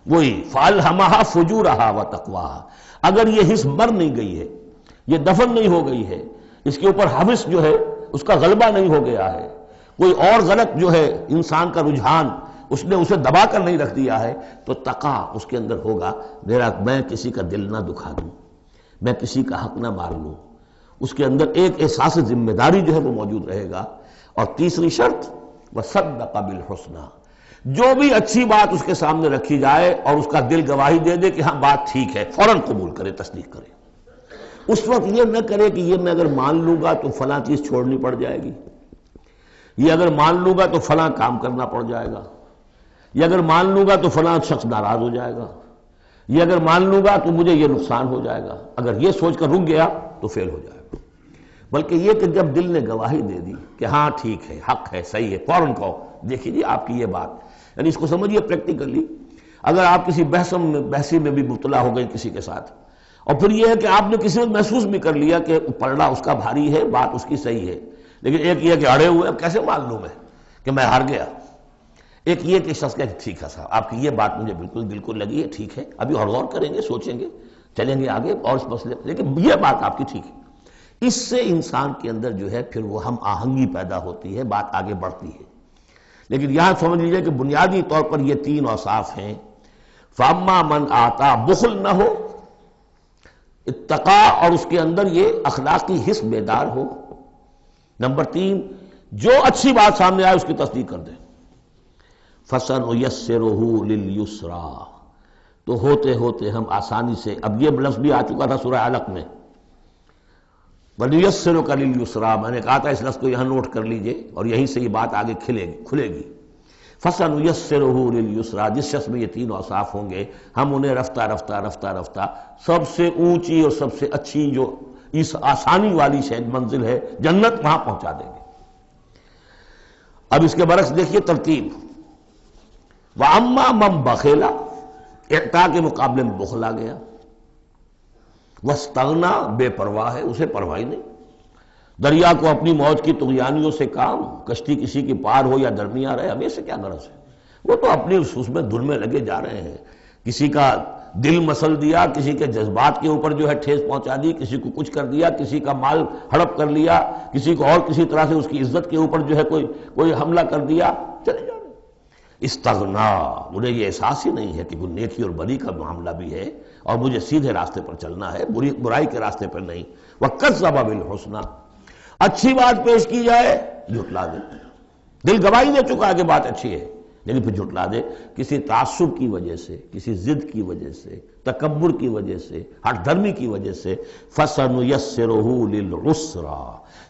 وہی فَأَلْهَمَهَا فُجُورَهَا وَتَقْوَاهَا. اگر یہ حس مر نہیں گئی ہے، یہ دفن نہیں ہو گئی ہے، اس کے اوپر حوث جو ہے اس کا غلبہ نہیں ہو گیا ہے، کوئی اور غلط جو ہے انسان کا رجحان اس نے اسے دبا کر نہیں رکھ دیا ہے، تو تقا اس کے اندر ہوگا. میں کسی کا دل نہ دکھا دوں، میں کسی کا حق نہ مار لوں. اس کے اندر ایک احساس ذمہ داری جو ہے وہ موجود رہے گا. اور تیسری شرط وصدق بالحسنی، جو بھی اچھی بات اس کے سامنے رکھی جائے اور اس کا دل گواہی دے دے کہ ہاں بات ٹھیک ہے، فوراً قبول کرے، تصدیق کرے. اس وقت یہ نہ کرے کہ یہ میں اگر مان لوں گا تو فلاں چیز چھوڑنی پڑ جائے گی، یہ اگر مان لوں گا تو فلاں کام کرنا پڑ جائے گا، یہ اگر مان لوں گا تو فلاں شخص ناراض ہو جائے گا، یہ اگر مان لوں گا تو مجھے یہ نقصان ہو جائے گا. اگر یہ سوچ کر رک گیا تو فیل ہو جائے گا. بلکہ یہ کہ جب دل نے گواہی دے دی کہ ہاں ٹھیک ہے، حق ہے، صحیح ہے، فوراً کہو دیکھیے جی آپ کی یہ بات، یعنی اس کو سمجھیے پریکٹیکلی. اگر آپ کسی بحثی میں بھی مبتلا ہو گئے کسی کے ساتھ، اور پھر یہ ہے کہ آپ نے کسی وقت محسوس بھی کر لیا کہ پلڑا اس کا بھاری ہے، بات اس کی صحیح ہے، لیکن ایک یہ کہ اڑے ہوئے، اب کیسے مان لوں میں کہ میں ہار گیا. ایک یہ کہ شخص کہ ٹھیک ہے صاحب آپ کی یہ بات مجھے بالکل دل کو لگی ہے، ٹھیک ہے، ابھی اور غور کریں گے، سوچیں گے، چلیں گے آگے اور اس مسئلے، لیکن یہ بات آپ کی ٹھیک ہے. اس سے انسان کے اندر جو ہے پھر وہ ہم آہنگی پیدا ہوتی ہے، بات آگے بڑھتی ہے. لیکن یہاں سمجھ لیجئے کہ بنیادی طور پر یہ 3 اوصاف ہیں. فاما من آتا، بخل نہ ہو، اتقا اور اس کے اندر یہ اخلاقی حس بیدار ہو. نمبر 3، جو اچھی بات سامنے آئے اس کی تصدیق کر دیں. فَسَنُيَسِّرُهُ لِلْيُسْرَىٰ، تو ہوتے ہوتے ہم آسانی سے، اب یہ لفظ بھی آ چکا تھا سورہ علق میں وَنُيَسِّرُكَ لِلْيُسْرَىٰ، میں نے کہا تھا اس لفظ کو یہاں نوٹ کر لیجئے اور یہیں سے یہ بات آگے کھلے گی۔ فَسَنُيَسِّرُهُ لِلْيُسْرَىٰ، جس شخص میں یہ تین اوصاف ہوں گے ہم انہیں رفتہ رفتہ سب سے اونچی اور سب سے اچھی جو اس آسانی والی شاید منزل ہے جنت، وہاں پہنچا دیں گے۔ اب اس کے برعکس دیکھیے ترتیب، وَأَمَّا مَن بَخِلَ، اعطاء کے مقابلے میں بخل آ گیا، وَاسْتَغْنَىٰ، بے پرواہ ہے، اسے پرواہ ہی نہیں، دریا کو اپنی موج کی طغیانیوں سے کام، کشتی کسی کی پار ہو یا درمیان رہے، ہمیں سے کیا غرض ہے، وہ تو اپنی اس میں دھن میں لگے جا رہے ہیں، کسی کا دل مسل دیا، کسی کے جذبات کے اوپر جو ہے ٹھیس پہنچا دی، کسی کو کچھ کر دیا، کسی کا مال ہڑپ کر لیا، کسی کو اور کسی طرح سے اس کی عزت کے اوپر جو ہے کوئی حملہ کر دیا، چلے جا رہے۔ استغنا، انہیں یہ احساس ہی نہیں ہے کہ کوئی نیکی اور بری کا معاملہ بھی ہے اور مجھے سیدھے راستے پر چلنا ہے، برائی کے راستے پر نہیں۔ وَكَذَّبَ بِالْحُسْنَىٰ، اچھی بات پیش کی جائے جھٹلا دے، دل گواہی دے چکا ہے کہ بات اچھی ہے لیکن پھر جھٹلا دے، کسی تعصب کی وجہ سے، کسی ضد کی وجہ سے، تکبر کی وجہ سے، ہٹ دھرمی کی وجہ سے، فَسَنُيَسِّرُهُ لِلْعُسْرَىٰ،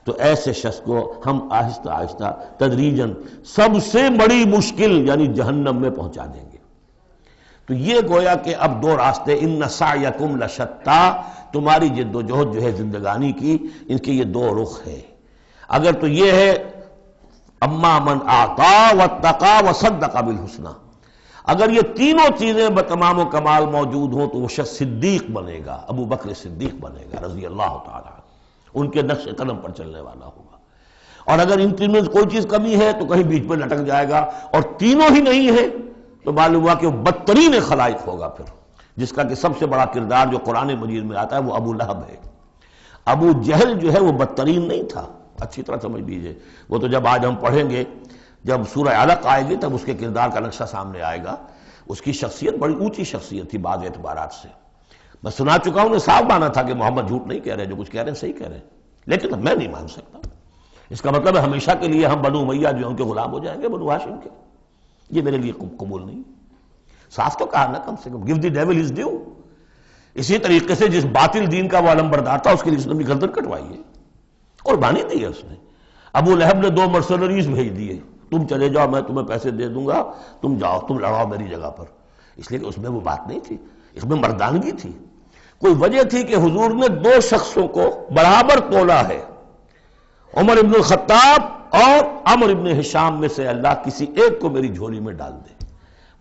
تو ایسے شخص کو ہم آہستہ آہستہ تدریجاً سب سے بڑی مشکل یعنی جہنم میں پہنچا دیں گے۔ تو یہ گویا کہ اب دو راستے، اِنَّ سَعْيَكُمْ لَشَتَّىٰ، تمہاری جد و جہد جو ہے زندگانی کی، ان کے یہ دو رخ ہیں۔ اگر تو یہ ہے اما من اعطا واتقا وصدق بالحسنى، اگر یہ تینوں چیزیں بتمام و کمال موجود ہوں تو وہ شخص صدیق بنے گا، ابو بکر صدیق بنے گا رضی اللہ تعالی عنہ، ان کے نقش قدم پر چلنے والا ہوگا۔ اور اگر ان تینوں میں کوئی چیز کمی ہے تو کہیں بیچ میں لٹک جائے گا، اور تینوں ہی نہیں ہے تو معلوم ہوا کہ وہ بدترین خلائق ہوگا پھر، جس کا کہ سب سے بڑا کردار جو قرآن مجید میں آتا ہے وہ ابو لہب ہے۔ ابو جہل جو ہے وہ بدترین نہیں تھا، اچھی طرح سمجھ لیجئے، وہ تو جب آج ہم پڑھیں گے، جب سورہ علق آئے گی تب اس کے کردار کا نقشہ سامنے آئے گا۔ اس کی شخصیت بڑی اونچی شخصیت تھی بعض اعتبارات سے، میں سنا چکا ہوں، نے صاف مانا تھا کہ محمد جھوٹ نہیں کہہ رہے، جو کچھ کہہ رہے ہیں صحیح کہہ رہے ہیں، لیکن میں نہیں مان سکتا۔ اس کا مطلب ہے ہمیشہ کے لیے ہم بنو امیہ جو ان کے غلام ہو جائیں گے، بنو ہاشم کے، یہ میرے لیے قبول نہیں۔ صاف تو کہا نا کم سے کم، give the devil his due۔ اسی طریقے سے جس باطل دین کا وہ علمبردار تھا اس کے لیے اس نے گردن کٹوائی ہے، قربانی دی ہے اس نے۔ ابو لہب نے 2 مرسنریز بھیج دیے، تم چلے جاؤ، میں تمہیں پیسے دے دوں گا، تم جاؤ، تم لڑاؤ میری جگہ پر، اس لیے کہ اس میں وہ بات نہیں تھی، اس میں مردانگی تھی۔ کوئی وجہ تھی کہ حضور نے 2 شخصوں کو برابر تولا ہے، عمر ابن الخطاب اور عمر ابن ہشام میں سے اللہ کسی ایک کو میری جھولی میں ڈال دے،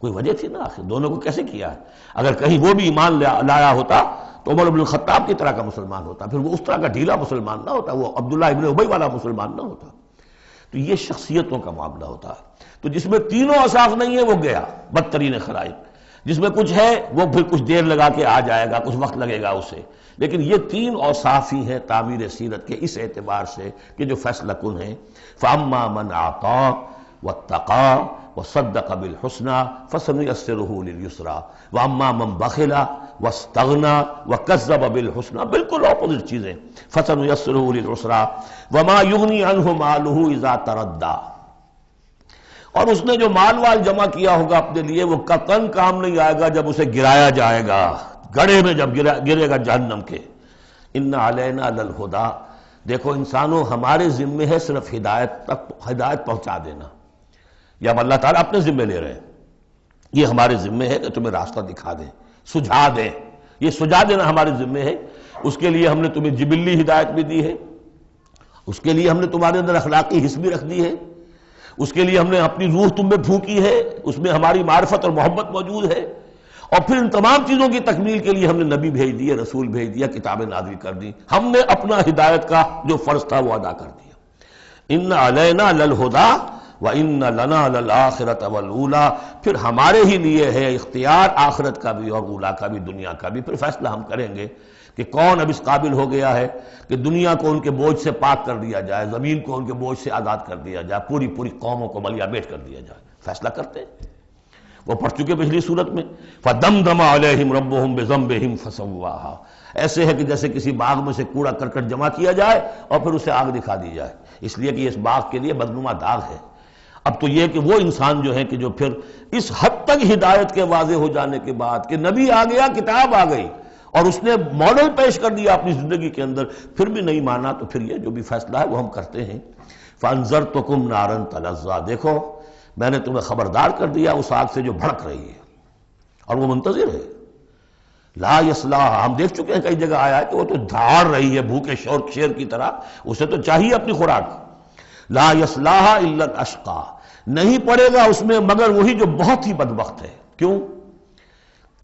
کوئی وجہ تھی نا، آخر دونوں کو کیسے کیا ہے؟ اگر کہیں وہ بھی ایمان لایا ہوتا تو عمر ابن الخطاب کی طرح کا مسلمان ہوتا، پھر وہ اس طرح کا ڈھیلا مسلمان نہ ہوتا، وہ عبداللہ ابن ابی والا مسلمان نہ ہوتا۔ تو یہ شخصیتوں کا معاملہ ہوتا ہے، تو جس میں تینوں اوصاف نہیں ہے وہ گیا بدترین خلائق، جس میں کچھ ہے وہ پھر کچھ دیر لگا کے آ جائے گا، کچھ وقت لگے گا اسے، لیکن یہ 3 اوصاف ہی ہیں تعمیر سیرت کے اس اعتبار سے کہ جو فیصلہ کن ہیں۔ فَأَمَّا مَنْ أَعْطَىٰ وَاتَّقَىٰ وَصَدَّقَ بِالْحُسْنَىٰ فَسَنُيَسِّرُهُ لِلْيُسْرَىٰ وَأَمَّا مَنْ بَخِلَ وَاسْتَغْنَىٰ وَكَذَّبَ بِالْحُسْنَىٰ، بالکل اپوزٹ چیزیں، فَسَنُيَسِّرُهُ لِلْعُسْرَىٰ وَمَا يُغْنِي عَنْهُ مَالُهُ إِذَا تَرَدَّىٰ، اور اس نے جو مال جمع کیا ہوگا اپنے لیے وہ قطعاً کام نہیں آئے گا جب اسے گرایا جائے گا، گڑھے میں جب گرے گا جہنم کے۔ إِنَّ عَلَيْنَا لَلْهُدَىٰ، دیکھو انسانوں ہمارے ذمے ہے صرف ہدایت پہنچا دینا، یہ اب اللہ تعالیٰ اپنے ذمے لے رہے ہیں، یہ ہمارے ذمے ہے کہ تمہیں راستہ دکھا دیں، سجھا دیں، یہ سجھا دینا ہمارے ذمے ہے۔ اس کے لیے ہم نے تمہیں جبلی ہدایت بھی دی ہے، اس کے لیے ہم نے تمہارے اندر اخلاقی حس بھی رکھ دی ہے، اس کے لیے ہم نے اپنی روح تم میں پھونکی ہے، اس میں ہماری معرفت اور محبت موجود ہے، اور پھر ان تمام چیزوں کی تکمیل کے لیے ہم نے نبی بھیج دیے، رسول بھیج دیا، کتابیں نازل کر دی، ہم نے اپنا ہدایت کا جو فرض تھا وہ ادا کر دیا۔ ان علینا للہدیٰ وَإِنَّ لَنَا لَلْآخِرَةَ وَالْأُولَىٰ، پھر ہمارے ہی لیے ہے اختیار آخرت کا بھی اور اولا کا بھی، دنیا کا بھی، پھر فیصلہ ہم کریں گے کہ کون اب اس قابل ہو گیا ہے کہ دنیا کو ان کے بوجھ سے پاک کر دیا جائے، زمین کو ان کے بوجھ سے آزاد کر دیا جائے، پوری قوموں کو ملیا بیٹ کر دیا جائے، فیصلہ کرتے ہیں۔ وہ پڑھ چکے پچھلی صورت میں، فَدَمْدَمَ عَلَيْهِمْ رَبُّهُمْ بِذَنبِهِمْ فَسَوَّاهَا، ایسے ہے کہ جیسے کسی باغ میں سے کوڑا کرکٹ جمع کیا جائے اور پھر اسے آگ دکھا دی جائے، اس لیے کہ اس باغ کے لیے بدنما داغ ہے۔ اب تو یہ کہ وہ انسان جو ہے کہ جو پھر اس حد تک ہدایت کے واضح ہو جانے کے بعد کہ نبی آ گیا، کتاب آ گئی، اور اس نے ماڈل پیش کر دیا اپنی زندگی کے اندر، پھر بھی نہیں مانا تو پھر یہ جو بھی فیصلہ ہے وہ ہم کرتے ہیں۔ فَأَنذَرْتُكُمْ نَارًا تَلَظَّىٰ، دیکھو میں نے تمہیں خبردار کر دیا اس آگ سے جو بھڑک رہی ہے اور وہ منتظر ہے۔ لا یصلاھا، ہم دیکھ چکے ہیں کئی جگہ آیا ہے کہ وہ تو دھاڑ رہی ہے بھوکے شیر کی طرح، اسے تو چاہیے اپنی خوراک۔ لا یصلاھا الا الاشقی، نہیں پڑے گا اس میں مگر وہی جو بہت ہی بدبخت ہے۔ کیوں؟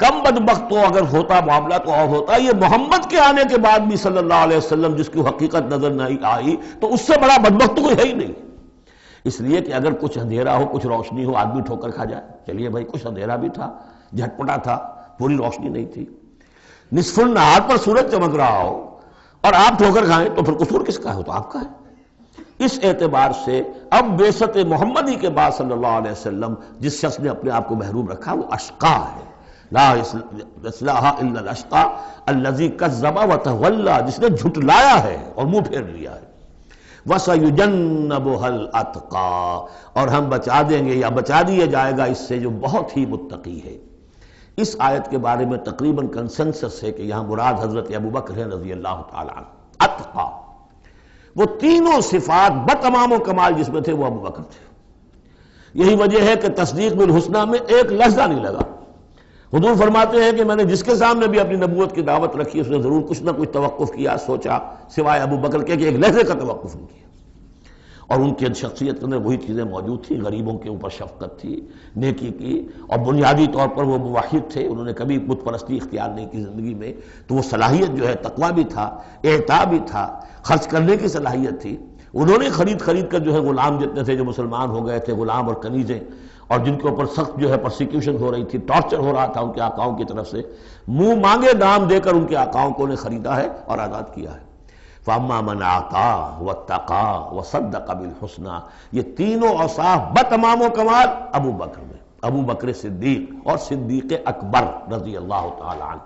کم بدبخت تو اگر ہوتا معاملہ تو اور ہوتا، یہ محمد کے آنے کے بعد بھی صلی اللہ علیہ وسلم جس کی حقیقت نظر نہیں آئی تو اس سے بڑا بدبخت تو کوئی ہے ہی نہیں۔ اس لیے کہ اگر کچھ اندھیرا ہو کچھ روشنی ہو آدمی ٹھوکر کھا جائے، چلیے بھائی کچھ اندھیرا بھی تھا، جھٹپٹا تھا، پوری روشنی نہیں تھی، نصف النہار پر سورج چمک رہا ہو اور آپ ٹھوکر کھائیں تو پھر قصور کس کا ہے؟ تو آپ کا ہے۔ اس اعتبار سے اب بعثت محمدی کے بعد صلی اللہ علیہ وسلم جس شخص نے اپنے آپ کو محروم رکھا وہ اشقا ہے۔ لا یصلاھا الا الاشقی الذی کذب وتولی، جس نے جھٹلایا ہے اور منہ پھیر لیا ہے۔ وَسَيُجَنَّبُهَا الْأَتْقَى، اور ہم بچا دیں گے یا بچا دیا جائے گا اس سے جو بہت ہی متقی ہے۔ اس آیت کے بارے میں تقریباً کنسنسس ہے کہ یہاں مراد حضرت ابوبکر ہیں رضی اللہ تعالیٰ عنہ۔ اتقا، وہ تینوں صفات بتمام و کمال جس میں تھے وہ ابوبکر تھے۔ یہی وجہ ہے کہ تصدیق بالحسنہ میں ایک لحظہ نہیں لگا۔ حضور فرماتے ہیں کہ میں نے جس کے سامنے بھی اپنی نبوت کی دعوت رکھی اس نے ضرور کچھ نہ کچھ توقف کیا، سوچا، سوائے ابوبکر کے کہ ایک لحظے کا توقف نہیں کیا۔ اور ان کی شخصیت کے اندر وہی چیزیں موجود تھیں، غریبوں کے اوپر شفقت تھی، نیکی کی، اور بنیادی طور پر وہ موحد تھے، انہوں نے کبھی بت پرستی اختیار نہیں کی زندگی میں، تو وہ صلاحیت جو ہے تقویٰ بھی تھا، اعطاء بھی تھا، خرچ کرنے کی صلاحیت تھی۔ انہوں نے خرید کر جو ہے غلام جتنے تھے جو مسلمان ہو گئے تھے، غلام اور کنیزیں، اور جن کے اوپر سخت جو ہے پرسیکیوشن ہو رہی تھی، ٹارچر ہو رہا تھا ان کے آقاؤں کی طرف سے، منہ مانگے دام دے کر ان کے آقاؤں کو نے خریدا ہے اور آزاد کیا ہے۔ فَأَمَّا مَنْ أَعْطَىٰ وَاتَّقَىٰ وَصَدَّقَ بِالْحُسْنَىٰ، یہ تینوں اوصاف بتمام و کمال ابو بکر میں، ابو بکر صدیق اور صدیق اکبر رضی اللہ تعالی عنہ۔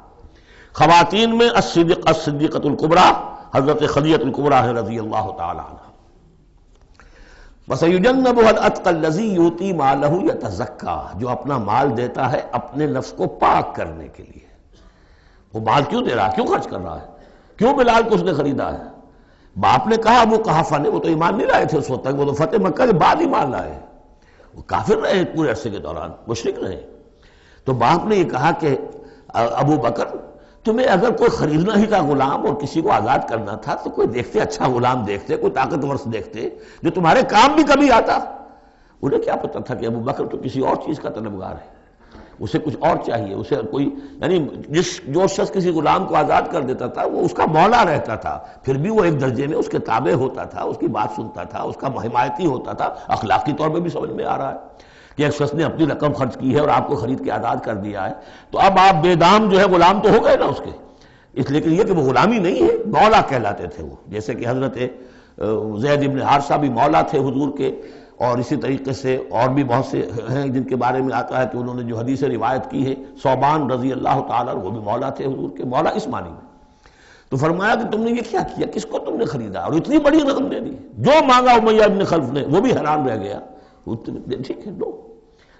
خواتین میں الصدیقۃ الکبریٰ حضرت خدیجہ الکبریٰ رضی اللہ تعالی عنہ۔ وَسَيُجَنَّبُهَا الْأَتْقَى الَّذِي يُؤْتِي مَالَهُ يَتَزَكَّىٰ، جو اپنا مال دیتا ہے اپنے نفس کو پاک کرنے کے لیے۔ وہ مال کیوں دے رہا ہے؟ کیوں خرچ کر رہا ہے؟ کیوں بلال کو اس نے خریدا ہے؟ باپ نے کہا ابو قحافہ نے، وہ تو ایمان نہیں لائے تھے اس وقت تک، وہ تو فتح مکہ کے بعد ایمان لائے، وہ کافر رہے پورے عرصے کے دوران، مشرک رہے۔ تو باپ نے یہ کہا کہ ابو بکر تمہیں اگر کوئی خریدنا ہی تھا غلام اور کسی کو آزاد کرنا تھا تو کوئی دیکھتے اچھا غلام دیکھتے، کوئی طاقتور سے دیکھتے جو تمہارے کام بھی کبھی آتا۔ انہیں کیا پتا تھا کہ ابو بکر تو کسی اور چیز کا طلبگار ہے، اسے کچھ اور چاہیے، اسے کوئی یعنی جو شخص کسی غلام کو آزاد کر دیتا تھا وہ اس کا مولا رہتا تھا، پھر بھی وہ ایک درجے میں اس کے تابع ہوتا تھا، اس کی بات سنتا تھا، اس کا حمایتی ہوتا تھا۔ اخلاقی طور پہ بھی سمجھ میں آ رہا ہے کہ ایک شخص نے اپنی رقم خرچ کی ہے اور آپ کو خرید کے آزاد کر دیا ہے تو اب آپ بے دام جو ہے غلام تو ہو گئے نا اس کے، اس لیے کہ یہ کہ وہ غلامی نہیں ہے، مولا کہلاتے تھے وہ، جیسے کہ حضرت زید ابن حارثہ بھی مولا تھے حضور کے، اور اسی طریقے سے اور بھی بہت سے ہیں جن کے بارے میں آتا ہے کہ انہوں نے جو حدیث روایت کی ہے، ثوبان رضی اللہ تعالیٰ وہ بھی مولا تھے حضور کے، مولا اس معنی میں۔ تو فرمایا کہ تم نے یہ کیا کیا، کس کو تم نے خریدا اور اتنی بڑی رقم دے دی؟ جو مانگا امیہ ابن خلف نے وہ بھی حیران رہ گیا، ٹھیک ہے دو،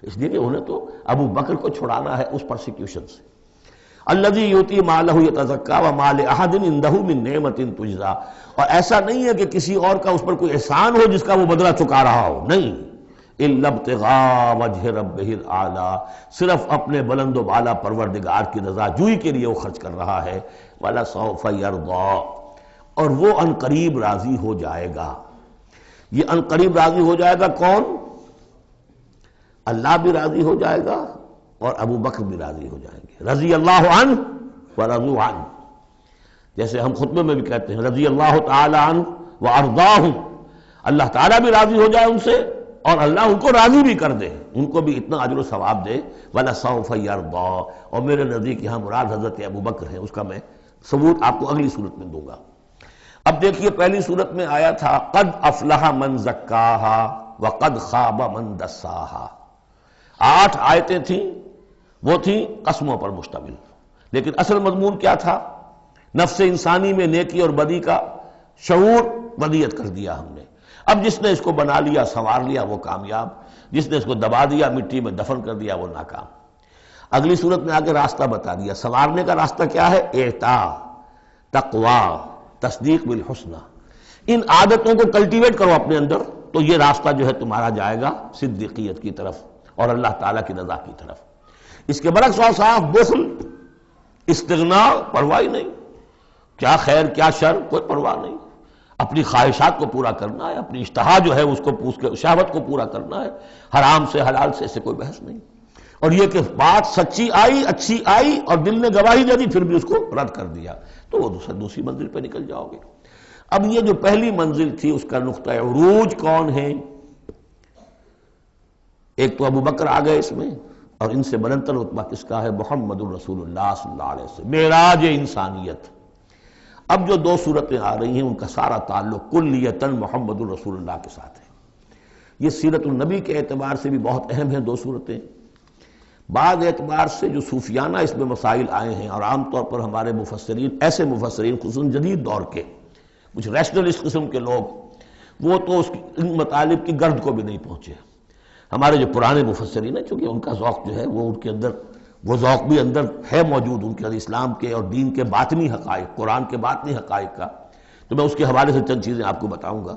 اس لیے کہ انہیں تو ابو بکر کو چھڑانا ہے اس پرسیکیوشن سے۔ الذی یؤتی مالہ یتزکیٰ وما لأحد عندہ من نعمت تجزیٰ، اور ایسا نہیں ہے کہ کسی اور کا اس پر کوئی احسان ہو جس کا وہ بدلہ چکا رہا ہو، نہیں، الا ابتغاء وجہ ربہ الاعلیٰ، صرف اپنے بلند و بالا پروردگار کی رضا جوئی کے لیے وہ خرچ کر رہا ہے۔ وَلَسَوْفَ يَرْضَىٰ، اور وہ عنقریب راضی ہو جائے گا۔ یہ عنقریب راضی ہو جائے گا کون؟ اللہ بھی راضی ہو جائے گا اور ابو بکر بھی راضی ہو جائیں گے، رضی اللہ عنہ ورضوا عنہ، جیسے ہم خطبے میں بھی کہتے ہیں رضی اللہ تعالی عنہ وارضاہ، اللہ تعالیٰ بھی راضی ہو جائے ان سے اور اللہ ان کو راضی بھی کر دے، ان کو بھی اتنا اجر و ثواب دے۔ وَلَسَوْفَ يَرْضَىٰ، اور میرے نزدیک یہاں مراد حضرت ابو بکر ہیں، اس کا میں ثبوت آپ کو اگلی صورت میں دوں گا۔ اب دیکھیے پہلی صورت میں آیا تھا قد افلح من زکاہا وقد خاب من دساہا، 8 آیتیں تھیں، وہ تھیں قسموں پر مشتمل، لیکن اصل مضمون کیا تھا؟ نفس انسانی میں نیکی اور بدی کا شعور ودیت کر دیا ہم نے۔ اب جس نے اس کو بنا لیا، سنوار لیا، وہ کامیاب، جس نے اس کو دبا دیا، مٹی میں دفن کر دیا، وہ ناکام۔ اگلی صورت میں آگے راستہ بتا دیا. سنوارنے کا راستہ کیا ہے؟ اعطا، تقوی، تصدیق بالحسنہ. ان عادتوں کو کلٹیویٹ کرو اپنے اندر تو یہ راستہ جو ہے تمہارا جائے گا صدیقیت کی طرف اور اللہ تعالیٰ کی رضا کی طرف. اس کے برعکس اور صاف بخل، استغنا، پرواہ ہی نہیں. کیا خیر کیا شر کوئی پرواہ نہیں. اپنی خواہشات کو پورا کرنا ہے، اپنی اشتہا جو ہے اس کو شہوت کو پورا کرنا ہے، حرام سے حلال سے کوئی بحث نہیں. اور یہ کہ بات سچی آئی، اچھی آئی اور دل نے گواہی دے دی پھر بھی اس کو رد کر دیا تو وہ دوسری منزل پہ نکل جاؤ گے. اب یہ جو پہلی منزل تھی اس کا نقطہ عروج کون ہے؟ ایک تو ابو بکر آ گئے اس میں، اور ان سے بلندتر رتبہ کس کا ہے؟ محمد الرسول اللہ صلی اللہ علیہ وسلم، معراج انسانیت. اب جو دو صورتیں آ رہی ہیں ان کا سارا تعلق کلیتاً محمد الرسول اللہ کے ساتھ ہے. یہ سیرت النبی کے اعتبار سے بھی بہت اہم ہیں دو صورتیں. بعض اعتبار سے جو صوفیانہ اس میں مسائل آئے ہیں، اور عام طور پر ہمارے مفسرین، ایسے مفسرین خصوصاً جدید دور کے کچھ ریشنلسٹ قسم کے لوگ، وہ تو ان مطالب کی گرد کو بھی نہیں پہنچے. ہمارے جو پرانے مفسرین ہیں چونکہ ان کا ذوق جو ہے وہ ان کے اندر، وہ ذوق بھی اندر ہے موجود ان کے اندر، اسلام کے اور دین کے باطنی حقائق، قرآن کے باطنی حقائق کا. تو میں اس کے حوالے سے چند چیزیں آپ کو بتاؤں گا.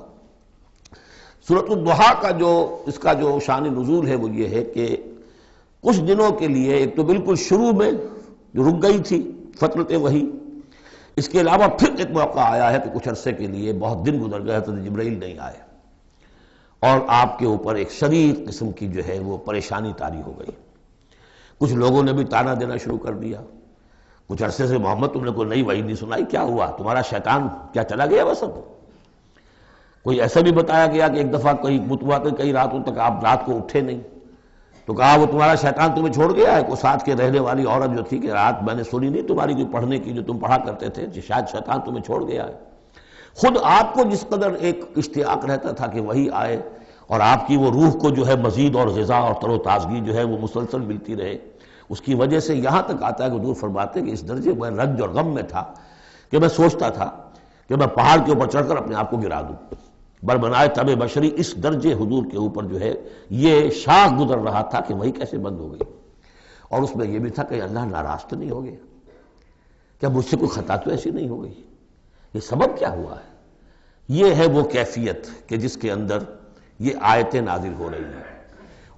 سورۃ الضحیٰ کا جو اس کا جو شان نزول ہے وہ یہ ہے کہ کچھ دنوں کے لیے، ایک تو بالکل شروع میں جو رک گئی تھی فترت وحی، اس کے علاوہ پھر ایک موقع آیا ہے کہ کچھ عرصے کے لیے بہت دن گزر گئے حضرت جبرائیل نہیں آئے اور آپ کے اوپر ایک شدید قسم کی جو ہے وہ پریشانی طاری ہو گئی. کچھ لوگوں نے بھی تانا دینا شروع کر دیا. کچھ عرصے سے محمد تم نے کوئی نئی وحی نہیں سنائی، کیا ہوا تمہارا شیطان کیا چلا گیا بس؟ اب کوئی ایسا بھی بتایا گیا کہ ایک دفعہ کہیں متواتر کئی راتوں تک آپ رات کو اٹھے نہیں، تو کہا وہ تمہارا شیطان تمہیں چھوڑ گیا ہے. کوئی ساتھ کے رہنے والی عورت جو تھی کہ رات میں نے سنی نہیں تمہاری کوئی پڑھنے کی جو تم پڑھا کرتے تھے، شاید شیطان تمہیں چھوڑ گیا ہے. خود آپ کو جس قدر ایک اشتیاق رہتا تھا کہ وہی آئے اور آپ کی وہ روح کو جو ہے مزید اور غذا اور تر و تازگی جو ہے وہ مسلسل ملتی رہے، اس کی وجہ سے یہاں تک آتا ہے کہ حضور فرماتے کہ اس درجے میں رنج اور غم میں تھا کہ میں سوچتا تھا کہ میں پہاڑ کے اوپر چڑھ کر اپنے آپ کو گرا دوں. بربنائے طب بشری اس درجے حضور کے اوپر جو ہے یہ شاخ گزر رہا تھا کہ وہی کیسے بند ہو گئی. اور اس میں یہ بھی تھا کہ اللہ ناراض تو نہیں ہو گیا، کیا مجھ سے کوئی خطا تو ایسی نہیں ہو گئی؟ یہ سبب کیا ہوا ہے؟ یہ ہے وہ کیفیت کہ جس کے اندر یہ آیتیں نازل ہو رہی ہیں.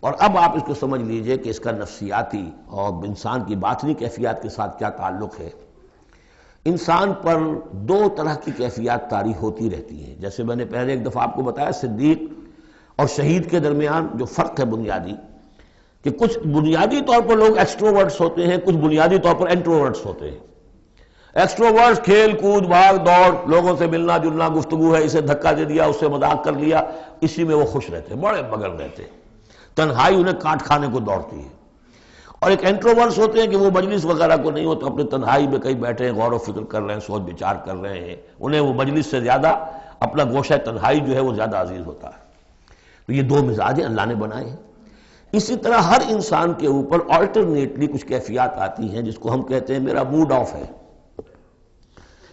اور اب آپ اس کو سمجھ لیجئے کہ اس کا نفسیاتی اور انسان کی باطنی کیفیات کے ساتھ کیا تعلق ہے. انسان پر دو طرح کی کیفیات طاری ہوتی رہتی ہیں. جیسے میں نے پہلے ایک دفعہ آپ کو بتایا صدیق اور شہید کے درمیان جو فرق ہے بنیادی، کہ کچھ بنیادی طور پر لوگ ایکسٹروورٹس ہوتے ہیں، کچھ بنیادی طور پر انٹروورٹس ہوتے ہیں. ایکسٹروورٹس کھیل کود بھاگ دوڑ، لوگوں سے ملنا جلنا، گفتگو ہے، اسے دھکا دے دیا، اس سے مذاق کر لیا، اسی میں وہ خوش رہتے ہیں، بڑے مگن رہتے ہیں. تنہائی انہیں کاٹ کھانے کو دوڑتی ہے. اور ایک انٹروورٹس ہوتے ہیں کہ وہ مجلس وغیرہ کو نہیں ہوتے، اپنے تنہائی میں کہیں بیٹھے ہیں، غور و فکر کر رہے ہیں، سوچ بچار کر رہے ہیں. انہیں وہ مجلس سے زیادہ اپنا گوشہ تنہائی جو ہے وہ زیادہ عزیز ہوتا ہے. تو یہ دو مزاج اللہ نے بنائے ہیں. اسی طرح ہر انسان کے اوپر آلٹرنیٹلی کچھ کیفیات آتی ہیں جس کو ہم کہتے ہیں میرا موڈ آف ہے.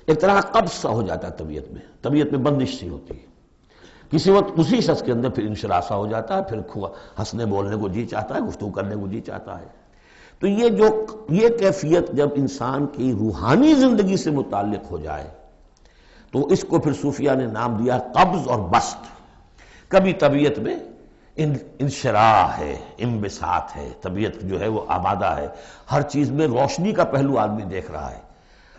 ایک طرح کا قبض سا ہو جاتا ہے طبیعت میں بندش سی ہوتی ہے. کسی وقت اسی شخص کے اندر پھر انشراح سا ہو جاتا ہے، پھر ہنسنے بولنے کو جی چاہتا ہے، گفتگو کرنے کو جی چاہتا ہے. تو یہ کیفیت جب انسان کی روحانی زندگی سے متعلق ہو جائے تو اس کو پھر صوفیہ نے نام دیا قبض اور بسط. کبھی طبیعت میں انشراح ہے، انبساط ہے، طبیعت جو ہے وہ آبادہ ہے، ہر چیز میں روشنی کا پہلو آدمی دیکھ رہا ہے.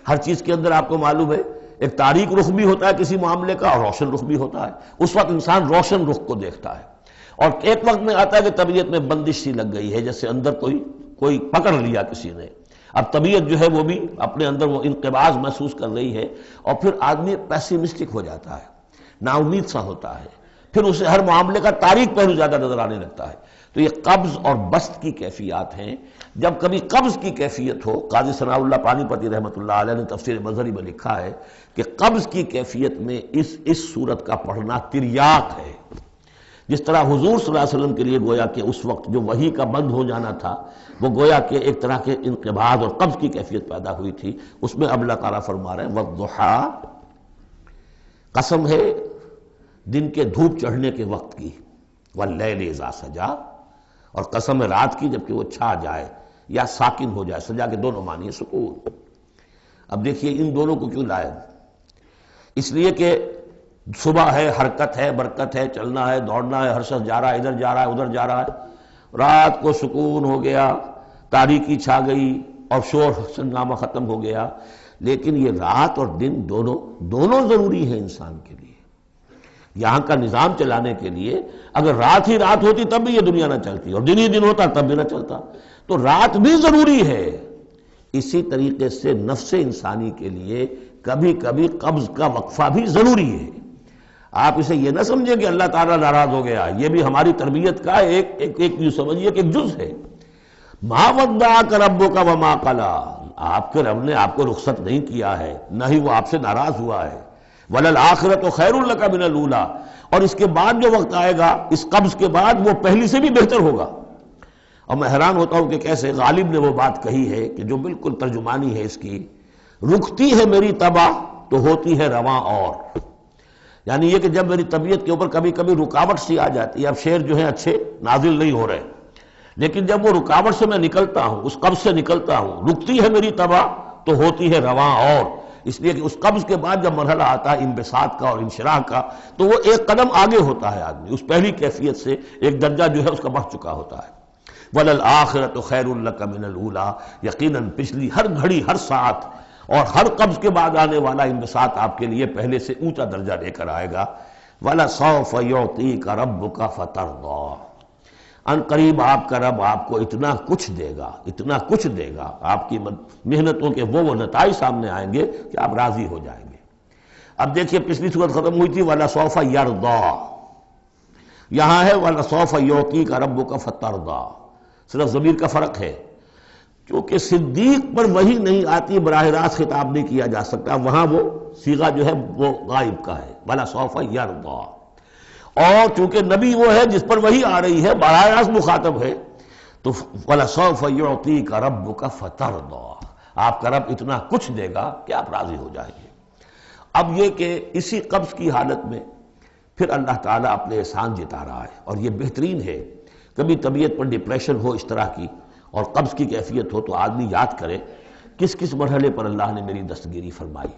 ہر چیز کے اندر آپ کو معلوم ہے ایک تاریک رخ بھی ہوتا ہے کسی معاملے کا اور روشن رخ بھی ہوتا ہے. اس وقت انسان روشن رخ کو دیکھتا ہے. اور ایک وقت میں آتا ہے کہ طبیعت میں بندش سی لگ گئی ہے، جیسے اندر کوئی پکڑ لیا کسی نے. اب طبیعت جو ہے وہ بھی اپنے اندر وہ انقباض محسوس کر رہی ہے اور پھر آدمی پیسیمسٹک ہو جاتا ہے، نا امید سا ہوتا ہے، پھر اسے ہر معاملے کا تاریک پہلو زیادہ نظر آنے لگتا ہے. تو یہ قبض اور بسط کی کیفیات ہیں. جب کبھی قبض کی کیفیت ہو، قاضی ثناء اللہ پانی پتی رحمۃ اللہ علیہ نے تفسیر مظہری میں لکھا ہے کہ قبض کی کیفیت میں اس صورت کا پڑھنا تریاق ہے. جس طرح حضور صلی اللہ علیہ وسلم کے لیے گویا کہ اس وقت جو وحی کا بند ہو جانا تھا وہ گویا کہ ایک طرح کے انقباض اور قبض کی کیفیت پیدا ہوئی تھی. اس میں اب اللہ تعالیٰ فرما رہے ہیں والضحیٰ، قسم ہے دن کے دھوپ چڑھنے کے وقت کی، واللیل اذا سجا، اور قسم ہے رات کی جبکہ وہ چھا جائے. یا ساکن ہو جائے. سجا کے دونوں معنی ہے سکون. اب دیکھیے ان دونوں کو کیوں لائے؟ اس لیے کہ صبح ہے، حرکت ہے، برکت ہے، چلنا ہے، دوڑنا ہے، ہر شخص جا رہا ہے، ادھر جا رہا ہے، ادھر جا رہا ہے. رات کو سکون ہو گیا، تاریکی چھا گئی اور شور ہنگامہ ختم ہو گیا. لیکن یہ رات اور دن دونوں ضروری ہیں انسان کے لیے. یہاں کا نظام چلانے کے لیے اگر رات ہی رات ہوتی تب بھی یہ دنیا نہ چلتی، اور دن ہی دن ہوتا تب بھی نہ چلتا. تو رات بھی ضروری ہے. اسی طریقے سے نفس انسانی کے لیے کبھی کبھی قبض کا وقفہ بھی ضروری ہے. آپ اسے یہ نہ سمجھیں کہ اللہ تعالیٰ ناراض ہو گیا، یہ بھی ہماری تربیت کا ایک یوں سمجھیے کہ ایک جز ہے. ما ودعک ربک وما قلی، آپ کے رب نے آپ کو رخصت نہیں کیا ہے، نہ ہی وہ آپ سے ناراض ہوا ہے. وَلَلْآخِرَةُ خَيْرٌ لَكَ مِنَ الْأُولَىٰ، اور اس کے بعد جو وقت آئے گا اس قبض کے بعد وہ پہلی سے بھی بہتر ہوگا. اور میں حیران ہوتا ہوں کہ کیسے غالب نے وہ بات کہی ہے کہ جو بالکل ترجمانی ہے اس کی، رکتی ہے میری تباہ تو ہوتی ہے رواں اور. یعنی یہ کہ جب میری طبیعت کے اوپر کبھی کبھی رکاوٹ سی آ جاتی ہے، اب شعر جو ہے اچھے نازل نہیں ہو رہے، لیکن جب وہ رکاوٹ سے میں نکلتا ہوں، اس قبض سے نکلتا ہوں، رکتی ہے میری تباہ تو ہوتی ہے رواں اور. اس لیے کہ اس قبض کے بعد جب مرحلہ آتا ہے انبساط کا اور انشراح کا، تو وہ ایک قدم آگے ہوتا ہے آدمی، اس پہلی کیفیت سے ایک درجہ جو ہے اس کا بڑھ چکا ہوتا ہے. وَلَلْآخِرَةُ خَيْرٌ لَكَ مِنَ الْأُولَىٰ، یقیناً پچھلی ہر گھڑی، ہر ساعت اور ہر قبض کے بعد آنے والا انبساط آپ کے لیے پہلے سے اونچا درجہ لے کر آئے گا. وَلَسَوْفَ يُعْطِيكَ رَبُّكَ فَتَرْضَىٰ، ان قریب آپ کا رب آپ کو اتنا کچھ دے گا، اتنا کچھ دے گا، آپ کی محنتوں کے وہ نتائج سامنے آئیں گے کہ آپ راضی ہو جائیں گے. اب دیکھیے پچھلی صورت ختم ہوئی تھی وَلَسَوْفَ يَرْضَىٰ، یہاں ہے وَلَسَوْفَ يُعْطِيكَ رَبُّكَ فَتَرْضَىٰ. صرف ضمیر کا فرق ہے، کیونکہ صدیق پر وحی نہیں آتی، براہ راست خطاب نہیں کیا جا سکتا، وہاں وہ صیغہ جو ہے وہ غائب کا ہے وَلَسَوْفَ يَرْضَىٰ. اور چونکہ نبی وہ ہے جس پر وحی آ رہی ہے، براہ راست مخاطب ہے، تو وَلَسَوْفَ يُعْطِيكَ رَبُّكَ فَتَرْضَىٰ، آپ کا رب اتنا کچھ دے گا کہ آپ راضی ہو جائیں گے. اب یہ کہ اسی قبض کی حالت میں پھر اللہ تعالیٰ اپنے احسان جتا رہا ہے، اور یہ بہترین ہے. کبھی طبیعت پر ڈپریشن ہو اس طرح کی اور قبض کی کیفیت ہو تو آدمی یاد کرے کس کس مرحلے پر اللہ نے میری دستگیری فرمائی،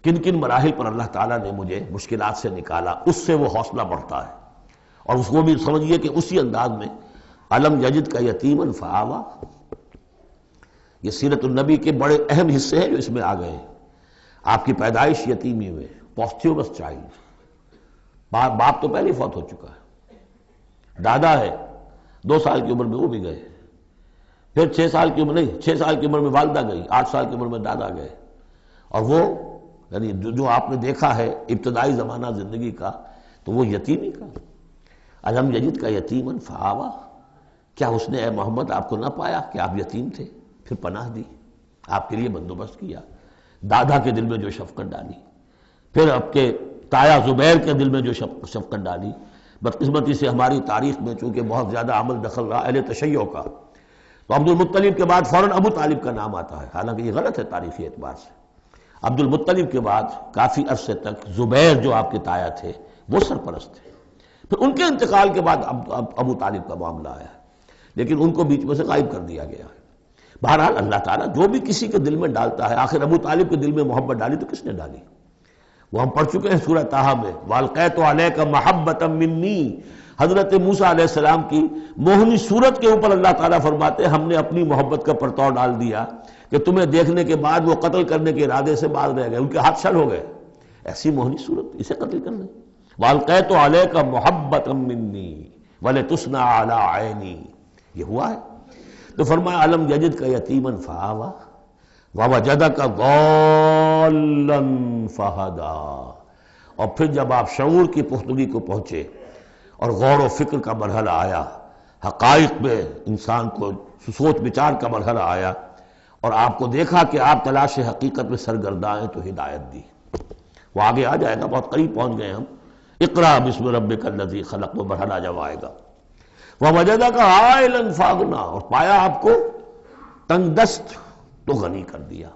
کن کن مراحل پر اللہ تعالیٰ نے مجھے مشکلات سے نکالا. اس سے وہ حوصلہ بڑھتا ہے. اور اس کو بھی سمجھیے کہ اسی انداز میں علم یجد کا یتیماً فآویٰ، یہ سیرت النبی کے بڑے اہم حصے ہیں جو اس میں آ گئے ہیں. آپ کی پیدائش یتیمی میں، پوسٹیومس چائلڈ، باپ تو پہلے فوت ہو چکا ہے، دادا ہے 2 سال کی عمر میں وہ بھی گئے، پھر 6 سال کی عمر نہیں 6 سال کی عمر میں والدہ گئی، 8 سال کی عمر میں دادا گئے. اور وہ یعنی جو آپ نے دیکھا ہے ابتدائی زمانہ زندگی کا، تو وہ یتیمی کا. علم یجد کا یتیماً فآویٰ، کیا اس نے اے محمد آپ کو نہ پایا کہ آپ یتیم تھے، پھر پناہ دی، آپ کے لیے بندوبست کیا، دادا کے دل میں جو شفقت ڈالی، پھر آپ کے تایا زبیر کے دل میں جو شفقت ڈالی. بدقسمتی سے ہماری تاریخ میں چونکہ بہت زیادہ عمل دخل رہا اہل تشیع کا، تو عبد المطلب کے بعد فوراً ابو طالب کا نام آتا ہے، حالانکہ یہ غلط ہے تاریخی اعتبار سے. عبد المطلب کے بعد کافی عرصے تک زبیر جو آپ کے تایا تھے وہ سرپرست تھے، پھر ان کے انتقال کے بعد ابو طالب کا معاملہ آیا، لیکن ان کو بیچ میں سے غائب کر دیا گیا ہے. بہرحال اللہ تعالیٰ جو بھی کسی کے دل میں ڈالتا ہے، آخر ابو طالب کے دل میں محبت ڈالی تو کس نے ڈالی؟ وہ ہم پڑھ چکے ہیں سورہ طٰہٰ میں، وَأَلْقَيْتُ عَلَيْكَ مَحَبَّةً مِّنِّي. حضرت موسیٰ علیہ السلام کی موہنی صورت کے اوپر اللہ تعالیٰ فرماتے ہیں ہم نے اپنی محبت کا پرتو ڈال دیا کہ تمہیں دیکھنے کے بعد وہ قتل کرنے کے ارادے سے باز رہ گئے، ان کے ہاتھ شل ہو گئے. ایسی موہنی صورت، اسے قتل کرنا. وَأَلْقَيْتُ عَلَيْكَ مَحَبَّةً مِّنِّي وَلِتُصْنَعَ عَلَىٰ عَيْنِي، یہ ہوا ہے. تو فرمایا علم یجد کا یتیماً فآویٰ ووجدک ضالاً فہدیٰ. اور پھر جب آپ شعور کی پختگی کو پہنچے اور غور و فکر کا مرحلہ آیا، حقائق میں انسان کو سوچ بچار کا مرحلہ آیا، اور آپ کو دیکھا کہ آپ تلاش حقیقت میں سرگرداں ہیں، تو ہدایت دی. وہ آگے آ جائے گا، بہت قریب پہنچ گئے ہم. اقرأ بسم ربک الذی خلق، وہ مرحلہ جب آئے گا. ووجدک عائلاً فاغنیٰ، اور پایا آپ کو تنگ دست تو غنی کر دیا.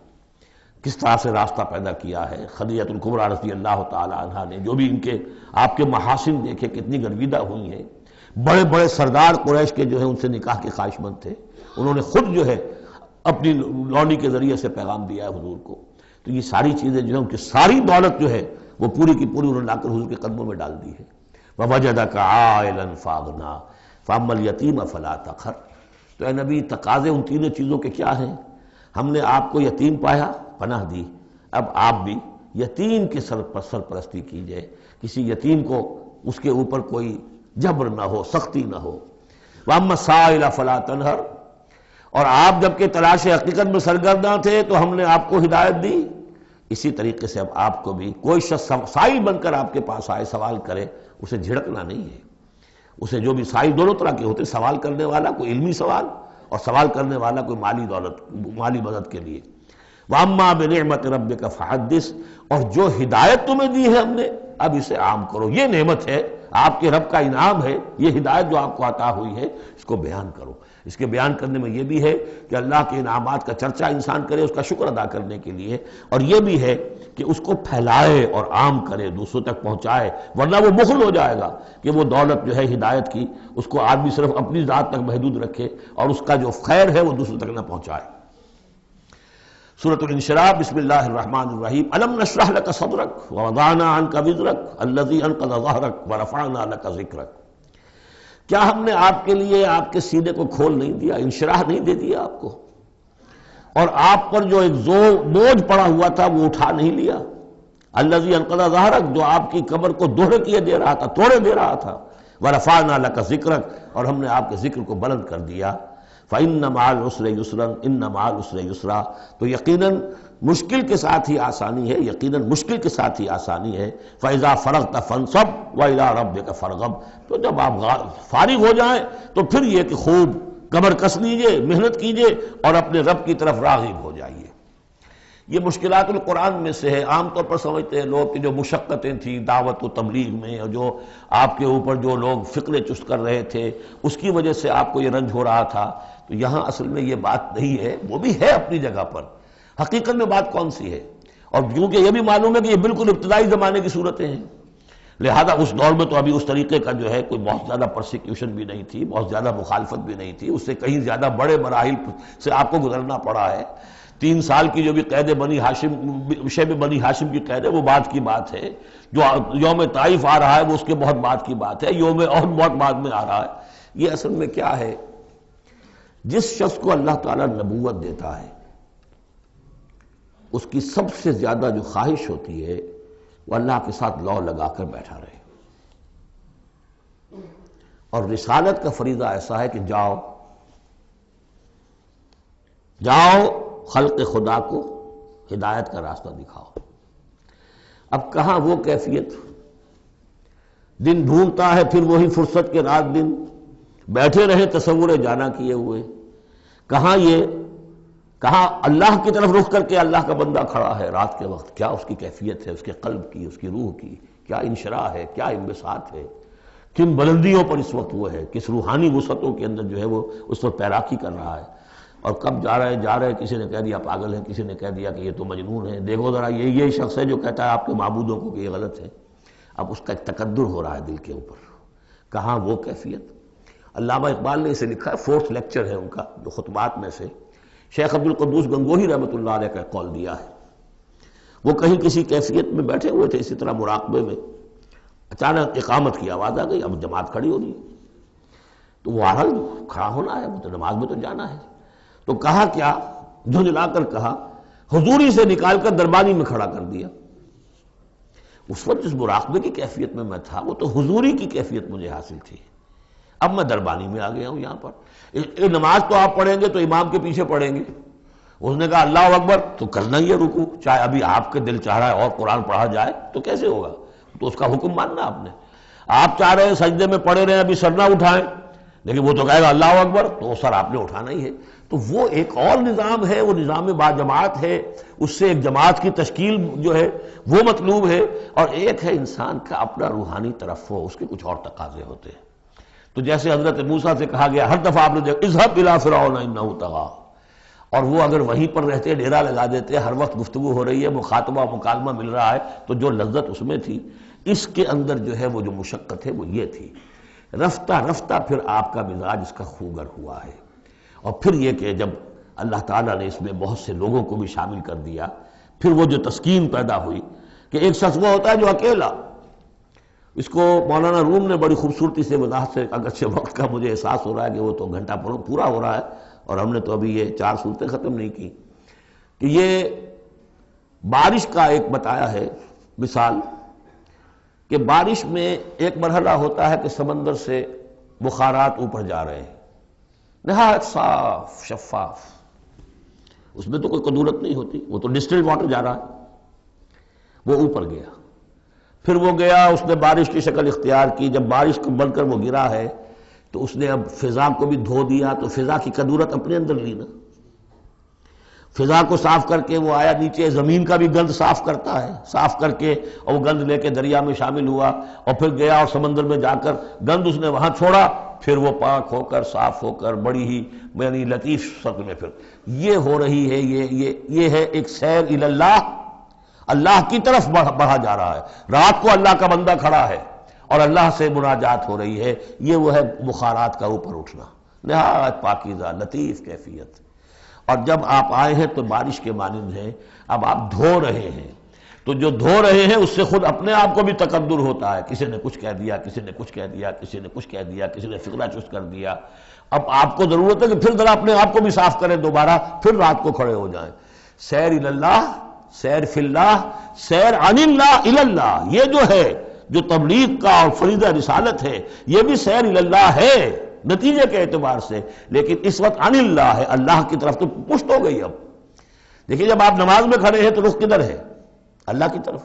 کس طرح سے راستہ پیدا کیا ہے. خدیجہ الکبریٰ رضی اللہ تعالی عنہا نے جو بھی ان کے آپ کے محاسن دیکھے کتنی گرویدہ ہوئی ہیں. بڑے بڑے سردار قریش کے جو ہے ان سے نکاح کے خواہش مند تھے، انہوں نے خود جو ہے اپنی لونی کے ذریعے سے پیغام دیا ہے حضور کو. تو یہ ساری چیزیں جو ہے ان کی ساری دولت جو ہے وہ پوری کی پوری انہوں نے لا کر حضور کے قدموں میں ڈال دی ہے. وَوَجَدَكَ عَائِلًا فَأَغْنَىٰ فَأَمَّا الْيَتِيمَ فَلَا تَقْهَرْ. تو اے نبی تقاضے ان تینوں چیزوں کے کیا ہیں؟ ہم نے آپ کو یتیم پایا، پناہ دی، اب آپ بھی یتیم کے سرپرستی کیجئے، کسی یتیم کو اس کے اوپر کوئی جبر نہ ہو، سختی نہ ہو. وَأَمَّا السَّائِلَ فَلَا تَنْهَرْ. اور آپ جب کہ تلاش حقیقت میں سرگرداں تھے تو ہم نے آپ کو ہدایت دی، اسی طریقے سے اب آپ کو بھی کوئی شخص سائل بن کر آپ کے پاس آئے سوال کرے، اسے جھڑکنا نہیں ہے. اسے جو بھی سائل دونوں طرح کے ہوتے، سوال کرنے والا کوئی علمی سوال اور سوال کرنے والا کوئی مالی دولت، مالی مدد کے لیے. وَأَمَّا بِنِعْمَةِ رَبِّكَ فَحَدِّثْ. اور جو ہدایت تمہیں دی ہے ہم نے اب اسے عام کرو، یہ نعمت ہے، آپ کے رب کا انعام ہے، یہ ہدایت جو آپ کو عطا ہوئی ہے اس کو بیان کرو. اس کے بیان کرنے میں یہ بھی ہے کہ اللہ کے انعامات کا چرچا انسان کرے اس کا شکر ادا کرنے کے لیے، اور یہ بھی ہے کہ اس کو پھیلائے اور عام کرے، دوسروں تک پہنچائے، ورنہ وہ بخل ہو جائے گا کہ وہ دولت جو ہے ہدایت کی اس کو آدمی صرف اپنی ذات تک محدود رکھے اور اس کا جو خیر ہے وہ دوسروں تک نہ پہنچائے. سورۃ الانشراح، بسم اللہ الرحمن الرحیم. الم نشرح لک صدرک ووضعنا عنک وزرک الذی انقض ظہرک ورفعنا لک ذکرک. کیا ہم نے آپ کے لیے آپ کے سینے کو کھول نہیں دیا، انشراح نہیں دے دیا آپ کو، اور آپ پر جو ایک بوجھ پڑا ہوا تھا وہ اٹھا نہیں لیا. الذی انقض ظہرک، جو آپ کی کمر کو دوہرے کیے دے رہا تھا، توڑے دے رہا تھا. ورفعنا لک ذکرک، اور ہم نے آپ کے ذکر کو بلند کر دیا. فَإِنَّ مَعَ الْعُسْرِ يُسْرًا إِنَّ مَعَ الْعُسْرِ يُسْرًا. تو یقیناً مشکل کے ساتھ ہی آسانی ہے، یقیناً مشکل کے ساتھ ہی آسانی ہے. فَإِذَا فَرَغْتَ فَانْصَبْ وَإِلَىٰ رَبِّكَ فَارْغَب. تو جب آپ فارغ ہو جائیں تو پھر یہ کہ خوب کمر کس لیجئے، محنت کیجئے اور اپنے رب کی طرف راغب ہو جائیے. یہ مشکلات القرآن میں سے ہے. عام طور پر سمجھتے ہیں لوگ کہ جو مشقتیں تھیں دعوت و تبلیغ میں، اور جو آپ کے اوپر جو لوگ فکرے چست کر رہے تھے اس کی وجہ سے آپ کو یہ رنج ہو رہا تھا. تو یہاں اصل میں یہ بات نہیں ہے، وہ بھی ہے اپنی جگہ پر. حقیقت میں بات کون سی ہے؟ اور کیونکہ یہ بھی معلوم ہے کہ یہ بالکل ابتدائی زمانے کی صورتیں ہیں، لہذا اس دور میں تو ابھی اس طریقے کا جو ہے کوئی بہت زیادہ پرسیکیوشن بھی نہیں تھی، بہت زیادہ مخالفت بھی نہیں تھی. اس سے کہیں زیادہ بڑے مراحل سے آپ کو گزرنا پڑا ہے. 3 سال کی جو بھی قید بنی ہاشم، شیب بنی ہاشم کی قید ہے، وہ بعد کی بات ہے. جو یوم طائف آ رہا ہے وہ اس کے بہت بعد کی بات ہے. یوم احد بہت بعد میں آ رہا ہے. یہ اصل میں کیا ہے؟ جس شخص کو اللہ تعالیٰ نبوت دیتا ہے اس کی سب سے زیادہ جو خواہش ہوتی ہے وہ اللہ کے ساتھ لو لگا کر بیٹھا رہے. اور رسالت کا فریضہ ایسا ہے کہ جاؤ خلق خدا کو ہدایت کا راستہ دکھاؤ. اب کہاں وہ کیفیت؟ دن ڈھونڈتا ہے پھر وہی فرصت کے رات دن بیٹھے رہے تصور جانا کیے ہوئے. کہاں یہ، کہاں اللہ کی طرف رخ کر کے اللہ کا بندہ کھڑا ہے رات کے وقت، کیا اس کی کیفیت ہے، اس کے قلب کی، اس کی روح کی، کیا انشراح ہے، کیا انبساط ہے، کن بلندیوں پر اس وقت وہ ہے، کس روحانی وسعتوں کے اندر جو ہے وہ اس وقت پیراکی کر رہا ہے. اور کب جا رہے کسی نے کہہ دیا پاگل ہے، کسی نے کہہ دیا کہ یہ تو مجنون ہے. دیکھو ذرا یہی شخص ہے جو کہتا ہے آپ کے معبودوں کو کہ یہ غلط ہے. اب اس کا ایک تقدر ہو رہا ہے دل کے اوپر. کہاں وہ کیفیت؟ علامہ اقبال نے اسے لکھا ہے، 4th لیکچر ہے ان کا جو خطبات میں سے شیخ عبد القدوس گنگوہی رحمۃ اللہ علیہ کا قول دیا ہے. وہ کہیں کسی کیفیت میں بیٹھے ہوئے تھے اسی طرح مراقبے میں، اچانک اقامت کی آواز آ گئی. اب جماعت کھڑی ہو رہی ہے تو وہ آرہل کھڑا ہونا ہے، تو نماز میں تو جانا ہے. تو کہا کیا، جھنجلا کر کہا، حضوری سے نکال کر دربانی میں کھڑا کر دیا. اس وقت جس مراقبے کی کیفیت میں تھا وہ تو حضوری کی کیفیت مجھے حاصل تھی. اب میں دربانی میں آ گیا ہوں. یہاں پر نماز تو آپ پڑھیں گے تو امام کے پیچھے پڑھیں گے. اس نے کہا اللہ اکبر تو کرنا ہی ہے رکوع، چاہے ابھی آپ کے دل چاہ رہا ہے اور قرآن پڑھا جائے تو کیسے ہوگا؟ تو اس کا حکم ماننا آپ نے. آپ چاہ رہے ہیں سجدے میں پڑے رہے ابھی سر نہ اٹھائیں، لیکن وہ تو کہے گا اللہ اکبر، تو وہ سر آپ نے اٹھانا ہی ہے. تو وہ ایک اور نظام ہے، وہ نظام با جماعت ہے. اس سے ایک جماعت کی تشکیل جو ہے وہ مطلوب ہے، اور ایک ہے انسان کا اپنا روحانی ترفع، اس کے کچھ اور تقاضے ہوتے ہیں. تو جیسے حضرت موسیٰ سے کہا گیا ہر دفعہ آپ نے دیکھا اذهب الى فرعون انه طغى، اور وہ اگر وہیں پر رہتے ڈیرا لگا دیتے، ہر وقت گفتگو ہو رہی ہے، مخاطبہ مکالمہ مل رہا ہے، تو جو لذت اس میں تھی، اس کے اندر جو ہے وہ جو مشقت ہے وہ یہ تھی رفتہ رفتہ پھر آپ کا مزاج اس کا خوگر ہوا ہے، اور پھر یہ کہ جب اللہ تعالیٰ نے اس میں بہت سے لوگوں کو بھی شامل کر دیا، پھر وہ جو تسکین پیدا ہوئی کہ ایک شخص وہ ہوتا ہے جو اکیلا، اس کو مولانا روم نے بڑی خوبصورتی سے وضاحت سے، اگرچہ وقت کا مجھے احساس ہو رہا ہے کہ وہ تو گھنٹہ پورا ہو رہا ہے اور ہم نے تو ابھی یہ 4 صورتیں ختم نہیں کی، کہ یہ بارش کا ایک بتایا ہے مثال کہ بارش میں ایک مرحلہ ہوتا ہے کہ سمندر سے بخارات اوپر جا رہے ہیں، نہایت صاف شفاف، اس میں تو کوئی قدورت نہیں ہوتی، وہ تو ڈسٹلڈ واٹر جا رہا ہے، وہ اوپر گیا، پھر وہ گیا، اس نے بارش کی شکل اختیار کی، جب بارش کو بن کر وہ گرا ہے تو اس نے اب فضا کو بھی دھو دیا، تو فضا کی قدورت اپنے اندر لی نا، فضا کو صاف کر کے وہ آیا نیچے، زمین کا بھی گند صاف کرتا ہے، صاف کر کے اور وہ گند لے کے دریا میں شامل ہوا، اور پھر گیا اور سمندر میں جا کر گند اس نے وہاں چھوڑا، پھر وہ پاک ہو کر صاف ہو کر بڑی ہی یعنی لطیف شکل میں پھر یہ ہو رہی ہے، یہ ہے ایک سیر الی اللہ، اللہ کی طرف بڑھا جا رہا ہے، رات کو اللہ کا بندہ کھڑا ہے اور اللہ سے مناجات ہو رہی ہے، یہ وہ ہے بخارات کا اوپر اٹھنا، نہایت پاکیزہ لطیف کیفیت۔ اور جب آپ آئے ہیں تو بارش کے مانند ہیں، اب آپ دھو رہے ہیں، تو جو دھو رہے ہیں اس سے خود اپنے آپ کو بھی تقدر ہوتا ہے، کسی نے کچھ کہہ دیا، کسی نے کچھ کہہ دیا، کسی نے کچھ کہہ دیا، کسی نے فکرہ چست کر دیا، اب آپ کو ضرورت ہے کہ پھر ذرا اپنے آپ کو بھی صاف کریں دوبارہ، پھر رات کو کھڑے ہو جائیں، سیر الی اللہ، سیر فی اللہ، سیر عن اللہ الی اللہ، یہ جو ہے جو تبلیغ کا اور فریضہ رسالت ہے یہ بھی سیر الی اللہ ہے نتیجے کے اعتبار سے، لیکن اس وقت عن اللہ ہے، اللہ کی طرف تو پشت ہو گئی۔ اب دیکھیے جب آپ نماز میں کھڑے ہیں تو رخ کدھر ہے؟ اللہ کی طرف،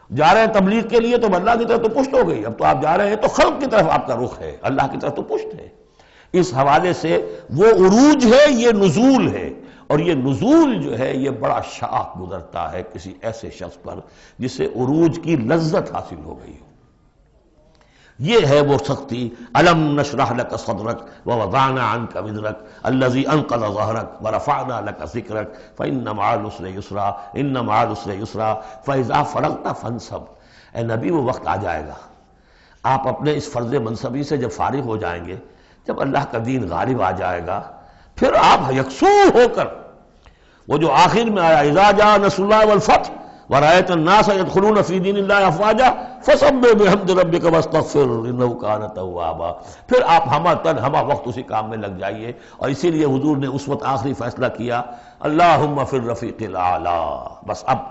جا رہے ہیں تبلیغ کے لیے تو اللہ کی طرف تو پشت ہو گئی، اب تو آپ جا رہے ہیں تو خلق کی طرف آپ کا رخ ہے، اللہ کی طرف تو پشت ہے۔ اس حوالے سے وہ عروج ہے، یہ نزول ہے، اور یہ نزول جو ہے یہ بڑا شاق گزرتا ہے کسی ایسے شخص پر جسے عروج کی لذت حاصل ہو گئی ہو، یہ ہے وہ سختی۔ الم نشرح لک صدرک ووضعنا عنک وزرک الذی انقض ظہرک ورفعنا لک ذکرک فإن مع العسر یسرا ان مع العسر یسرا فإذا فرغت فانصب۔ اے نبی وہ وقت آ جائے گا، آپ اپنے اس فرض منصبی سے جب فارغ ہو جائیں گے، جب اللہ کا دین غالب آ جائے گا، پھر آپ یکسو ہو کر وہ جو آخر میں آیا اذا جاء نصر اللہ والفتح وَرَأَيْتَ النَّاسَ يَدْخُلُونَ فِي دِينِ اللَّهِ أَفْوَاجًا فَسَبِّحْ بِحَمْدِ رَبِّكَ وَاسْتَغْفِرْ إِنَّهُ كَانَ تَوَّابًا۔ پھر آپ ہمہ وقت اسی کام میں لگ جائیے، اور اسی لیے حضور نے اس وقت آخری فیصلہ کیا اللہم فی الرفیق الاعلی، بس اب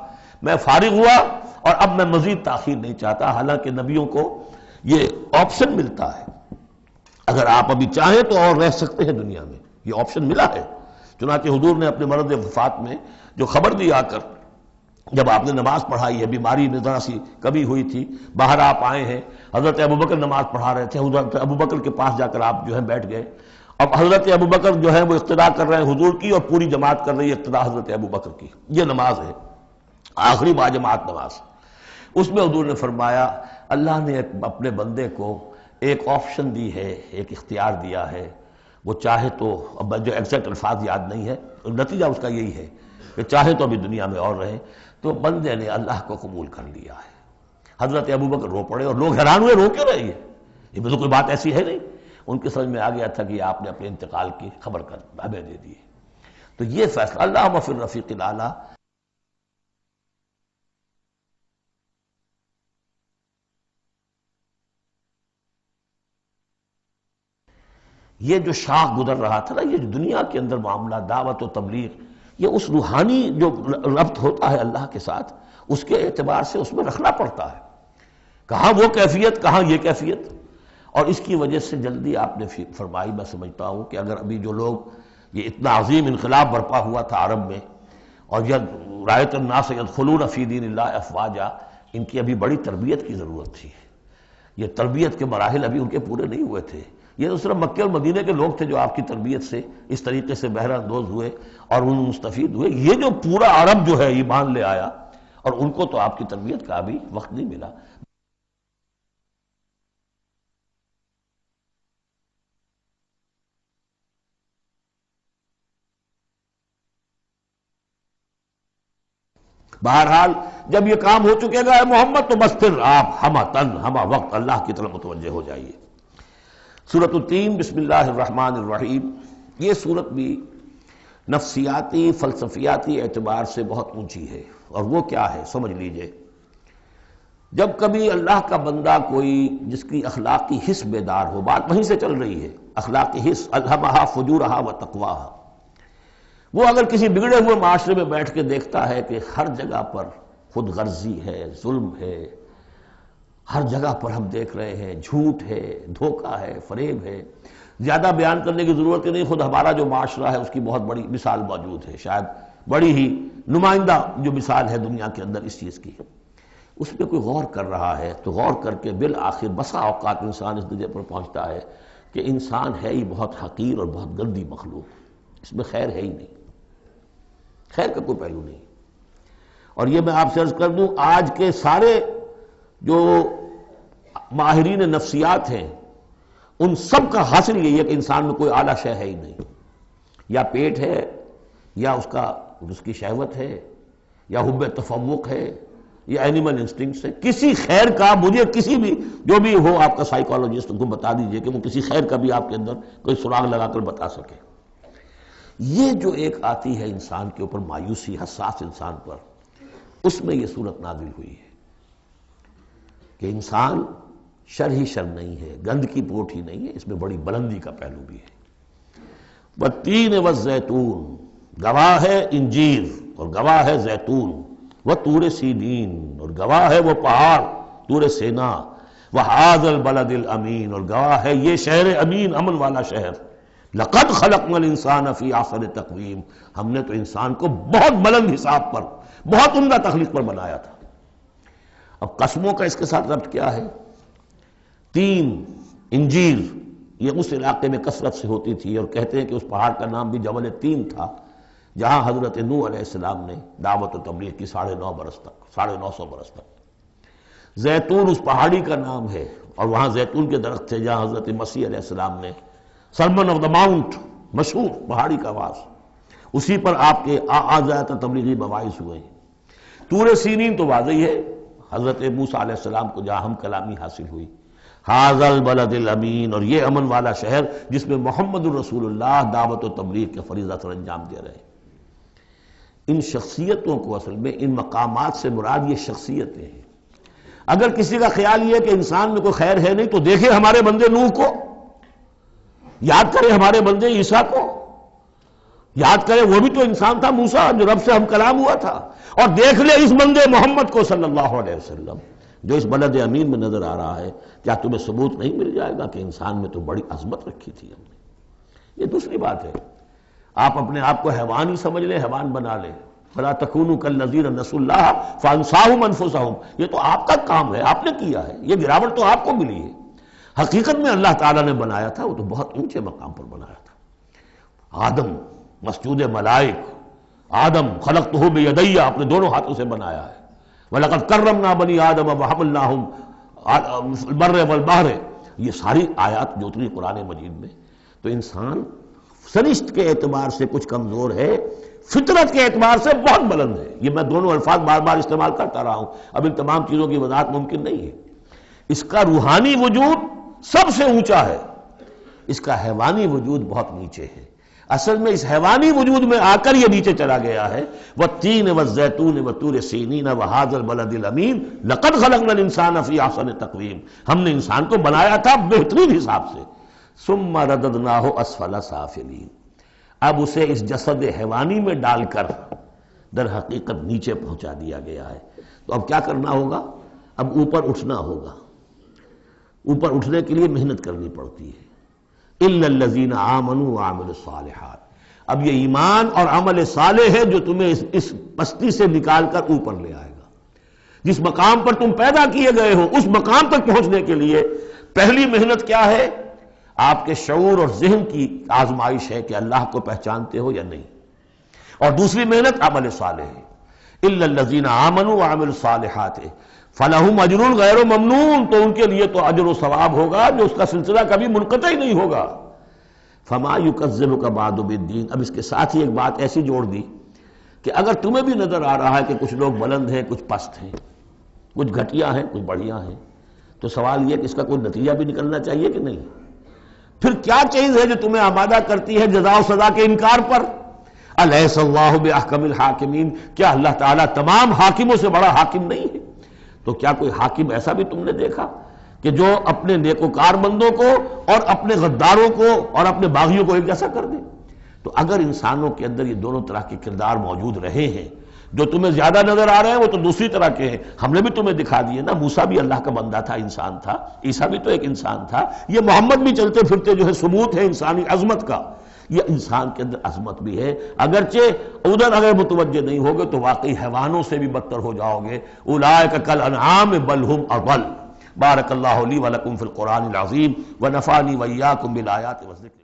میں فارغ ہوا اور اب میں مزید تاخیر نہیں چاہتا، حالانکہ نبیوں کو یہ آپشن ملتا ہے، اگر آپ ابھی چاہیں تو اور رہ سکتے ہیں دنیا میں، یہ آپشن ملا ہے۔ چنانچہ حضور نے اپنے مرض وفات میں جو خبر دی آ کر، جب آپ نے نماز پڑھائی ہے، بیماری میں ذرا سی کمی ہوئی تھی، باہر آپ آئے ہیں، حضرت ابوبکر نماز پڑھا رہے تھے، حضرت ابوبکر کے پاس جا کر آپ جو ہے بیٹھ گئے، اب حضرت ابوبکر جو ہے وہ اقتداء کر رہے ہیں حضور کی، اور پوری جماعت کر رہی ہے اقتداء حضرت ابوبکر کی، یہ نماز ہے آخری باجماعت نماز۔ اس میں حضور نے فرمایا اللہ نے اپنے بندے کو ایک آپشن دی ہے، ایک اختیار دیا ہے، وہ چاہے تو، اب جو ایگزیکٹ الفاظ یاد نہیں ہے، نتیجہ اس کا یہی ہے کہ چاہے تو ابھی دنیا میں اور رہے، تو بندے نے اللہ کو قبول کر لیا ہے۔ حضرت ابوبکر رو پڑے اور لوگ حیران ہوئے، رو کیوں رہی ہے، یہ تو کوئی بات ایسی ہے نہیں، ان کے سمجھ میں آ گیا تھا کہ آپ نے اپنے انتقال کی خبر کر ہمیں دے دی ہے۔ تو یہ فیصلہ اللہم فی الرفیق الاعلی، یہ جو شاخ گزر رہا تھا نا، یہ جو دنیا کے اندر معاملہ دعوت و تبلیغ، یہ اس روحانی جو ربط ہوتا ہے اللہ کے ساتھ، اس کے اعتبار سے اس میں رکھنا پڑتا ہے، کہاں وہ کیفیت کہاں یہ کیفیت، اور اس کی وجہ سے جلدی آپ نے فرمائی، میں سمجھتا ہوں کہ اگر ابھی جو لوگ، یہ اتنا عظیم انقلاب برپا ہوا تھا عرب میں، اور رأیت الناس یدخلون فی دین اللہ افواجا، ان کی ابھی بڑی تربیت کی ضرورت تھی، یہ تربیت کے مراحل ابھی ان کے پورے نہیں ہوئے تھے، یہ تو صرف مکہ اور مدینہ کے لوگ تھے جو آپ کی تربیت سے اس طریقے سے بہرہ اندوز ہوئے اور ان مستفید ہوئے، یہ جو پورا عرب جو ہے ایمان لے آیا، اور ان کو تو آپ کی تربیت کا بھی وقت نہیں ملا۔ بہرحال جب یہ کام ہو چکے گا اے محمد، تو بس پھر آپ ہمہ وقت اللہ کی طرف متوجہ ہو جائیے۔ سورۃ التین بسم اللہ الرحمن الرحیم، یہ سورت بھی نفسیاتی فلسفیاتی اعتبار سے بہت اونچی ہے، اور وہ کیا ہے سمجھ لیجئے۔ جب کبھی اللہ کا بندہ کوئی جس کی اخلاقی حس بیدار ہو، بات وہیں سے چل رہی ہے، اخلاقی حس، الہمہا فجورہا و تقواہا، وہ اگر کسی بگڑے ہوئے معاشرے میں بیٹھ کے دیکھتا ہے کہ ہر جگہ پر خود غرضی ہے، ظلم ہے، ہر جگہ پر ہم دیکھ رہے ہیں جھوٹ ہے، دھوکہ ہے، فریب ہے، زیادہ بیان کرنے کی ضرورت نہیں، خود ہمارا جو معاشرہ ہے اس کی بہت بڑی مثال موجود ہے، شاید بڑی ہی نمائندہ جو مثال ہے دنیا کے اندر اس چیز کی، اس پہ کوئی غور کر رہا ہے تو غور کر کے بالآخر بسا اوقات انسان اس درجے پر پہنچتا ہے کہ انسان ہے ہی بہت حقیر اور بہت گندی مخلوق، اس میں خیر ہے ہی نہیں، خیر کا کوئی پہلو نہیں۔ اور یہ میں آپ سے عرض کر دوں، آج کے سارے جو ماہرین نفسیات ہیں ان سب کا حاصل یہی ہے کہ انسان میں کوئی اعلیٰ شے ہے ہی نہیں، یا پیٹ ہے، یا اس کی شہوت ہے، یا حب تفوق ہے، یا اینیمل انسٹنکٹس ہے، کسی خیر کا مجھے کسی بھی جو بھی ہو آپ کا سائیکالوجسٹ کو بتا دیجئے کہ وہ کسی خیر کا بھی آپ کے اندر کوئی سراغ لگا کر بتا سکے۔ یہ جو ایک آتی ہے انسان کے اوپر مایوسی، حساس انسان پر، اس میں یہ صورت نازل ہوئی ہے کہ انسان شر ہی شر نہیں ہے، گند کی پوٹ ہی نہیں ہے، اس میں بڑی بلندی کا پہلو بھی ہے۔ والتین والزیتون، گواہ ہے انجیر اور گواہ ہے زیتون، وطور سینین، اور گواہ ہے وہ پہاڑ طور سینا، وہذا البلد الامین، اور گواہ ہے یہ شہر امین، امن والا شہر۔ لقد خلقنا الانسان فی احسن تقویم، ہم نے تو انسان کو بہت بلند حساب پر، بہت عمدہ تخلیق پر بنایا تھا۔ اب قسموں کا اس کے ساتھ ربط کیا ہے؟ تین، انجیر، یہ اس علاقے میں کثرت سے ہوتی تھی، اور کہتے ہیں کہ اس پہاڑ کا نام بھی جبل تین تھا، جہاں حضرت نوح علیہ السلام نے دعوت و تبلیغ کی 9.5 برس تک، 950 برس تک۔ زیتون اس پہاڑی کا نام ہے، اور وہاں زیتون کے درخت تھے جہاں حضرت مسیح علیہ السلام نے سرمن آف دا ماؤنٹ، مشہور پہاڑی کا آواز، اسی پر آپ کے زیادہ تبلیغی مباعث ہوئے ہیں۔ طور سینین تو واضح ہے، حضرت موسیٰ علیہ السلام کو جہاں ہم کلامی حاصل ہوئی۔ ھذا البلد الامین، اور یہ امن والا شہر جس میں محمد الرسول اللہ دعوت و تبلیغ کے فریضہ سر انجام دے رہے ہیں۔ ان شخصیتوں کو اصل میں ان مقامات سے مراد یہ شخصیتیں ہیں۔ اگر کسی کا خیال یہ ہے کہ انسان میں کوئی خیر ہے نہیں تو دیکھیں ہمارے بندے نوح کو، یاد کریں ہمارے بندے عیسیٰ کو، یاد کریں وہ بھی تو انسان تھا، موسیٰ جو رب سے ہم کلام ہوا تھا، اور دیکھ لیں اس بندے محمد کو صلی اللہ علیہ وسلم جو اس بلد امین میں نظر آ رہا ہے۔ کیا تمہیں ثبوت نہیں مل جائے گا کہ انسان میں تو بڑی عظمت رکھی تھی ہم نے؟ یہ دوسری بات ہے، آپ اپنے آپ کو حیوان ہی سمجھ لیں، حیوان بنا لیں۔ فَلَا تَكُونُوا كَالَّذِينَ نَسُوا اللَّهَ فَأَنسَاهُمْ أَنفُسَهُمْ، یہ تو آپ کا کام ہے، آپ نے کیا ہے، یہ گراوٹ تو آپ کو ملی ہے۔ حقیقت میں اللہ تعالیٰ نے بنایا تھا، وہ تو بہت اونچے مقام پر بنایا تھا۔ آدم مسجود ملائک، آدم خلقتہ بیدی، اپنے دونوں ہاتھوں سے بنایا ہے۔ وَلَقَدْ كَرَّمْنَا بَنِي آدَمَ وَحَمَلْنَاهُمْ الْبَرَّ وَالْبَحْرِ، یہ ساری آیات جو اتری قرآن مجید میں، تو انسان سرشت کے اعتبار سے کچھ کمزور ہے، فطرت کے اعتبار سے بہت بلند ہے۔ یہ میں دونوں الفاظ بار بار استعمال کرتا رہا ہوں، اب ان تمام چیزوں کی وضاحت ممکن نہیں ہے۔ اس کا روحانی وجود سب سے اونچا ہے، اس کا حیوانی وجود بہت نیچے ہے۔ اصل میں اس حیوانی وجود میں آ کر یہ نیچے چلا گیا ہے۔ وَالتِّينِ وَالزَّيْتُونِ وَطُورِ سِينِينَ وَهَذَا الْبَلَدِ الْأَمِينَ لَقَدْ خَلَقْنَا الْإِنسَانَ فِي أَحْسَنِ تَقْوِيمٍ، ہم نے انسان کو بنایا تھا بہترین حساب سے۔ ثُمَّ رَدَدْنَاهُ أَسْفَلَ سَافِلِينَ، اب اسے اس جسد حیوانی میں ڈال کر در حقیقت نیچے پہنچا دیا گیا ہے۔ تو اب کیا کرنا ہوگا؟ اب اوپر اٹھنا ہوگا۔ اوپر اٹھنے کے لیے محنت کرنی پڑتی ہے۔ إِلَّا الَّذِينَ آمَنُوا وَعَمِلُوا الصَّالِحَاتِ، اب یہ ایمان اور عمل صالح ہے جو تمہیں اس پستی سے نکال کر اوپر لے آئے گا۔ جس مقام پر تم پیدا کیے گئے ہو اس مقام تک پہنچنے کے لیے پہلی محنت کیا ہے؟ آپ کے شعور اور ذہن کی آزمائش ہے کہ اللہ کو پہچانتے ہو یا نہیں، اور دوسری محنت عمل صالح ہے۔ إِلَّا الَّذِينَ آمَنُوا وَعَمِلُوا الصَّالِحَاتِ فَلَهُمْ أَجْرٌ غَيْرُ مَمْنُونٍ، تو ان کے لیے تو اجر و ثواب ہوگا جو اس کا سلسلہ کبھی منقطع ہی نہیں ہوگا۔ فَمَا يُكَذِّبُكَ بَعْدُ بِالدِّينِ، اب اس کے ساتھ ہی ایک بات ایسی جوڑ دی کہ اگر تمہیں بھی نظر آ رہا ہے کہ کچھ لوگ بلند ہیں، کچھ پست ہیں، کچھ گھٹیا ہیں، کچھ بڑھیا ہیں، تو سوال یہ کہ اس کا کوئی نتیجہ بھی نکلنا چاہیے کہ نہیں؟ پھر کیا چیز ہے جو تمہیں آمادہ کرتی ہے جزا و سزا کے انکار پر؟ الیس اللہ باحکم الحاکمین، کیا اللہ تعالیٰ تمام حاکموں سے بڑا حاکم نہیں ہے؟ تو کیا کوئی حاکم ایسا بھی تم نے دیکھا کہ جو اپنے نیکوکار بندوں کو اور اپنے غداروں کو اور اپنے باغیوں کو ایک جیسا کر دے؟ تو اگر انسانوں کے اندر یہ دونوں طرح کے کردار موجود رہے ہیں، جو تمہیں زیادہ نظر آ رہے ہیں وہ تو دوسری طرح کے ہیں، ہم نے بھی تمہیں دکھا دیے نا، موسیٰ بھی اللہ کا بندہ تھا، انسان تھا، عیسیٰ بھی تو ایک انسان تھا، یہ محمد بھی چلتے پھرتے جو ہے ثبوت ہے انسانی عظمت کا، یہ انسان کے اندر عظمت بھی ہے، اگرچہ ادھر اگر متوجہ نہیں ہوگے تو واقعی حیوانوں سے بھی بدتر ہو جاؤ گے، اولئک کالانعام بل ہم اضل۔ بارک اللہ لی ولکم فی القرآن العظیم ونفعنی وإیاکم بالآیات والذکر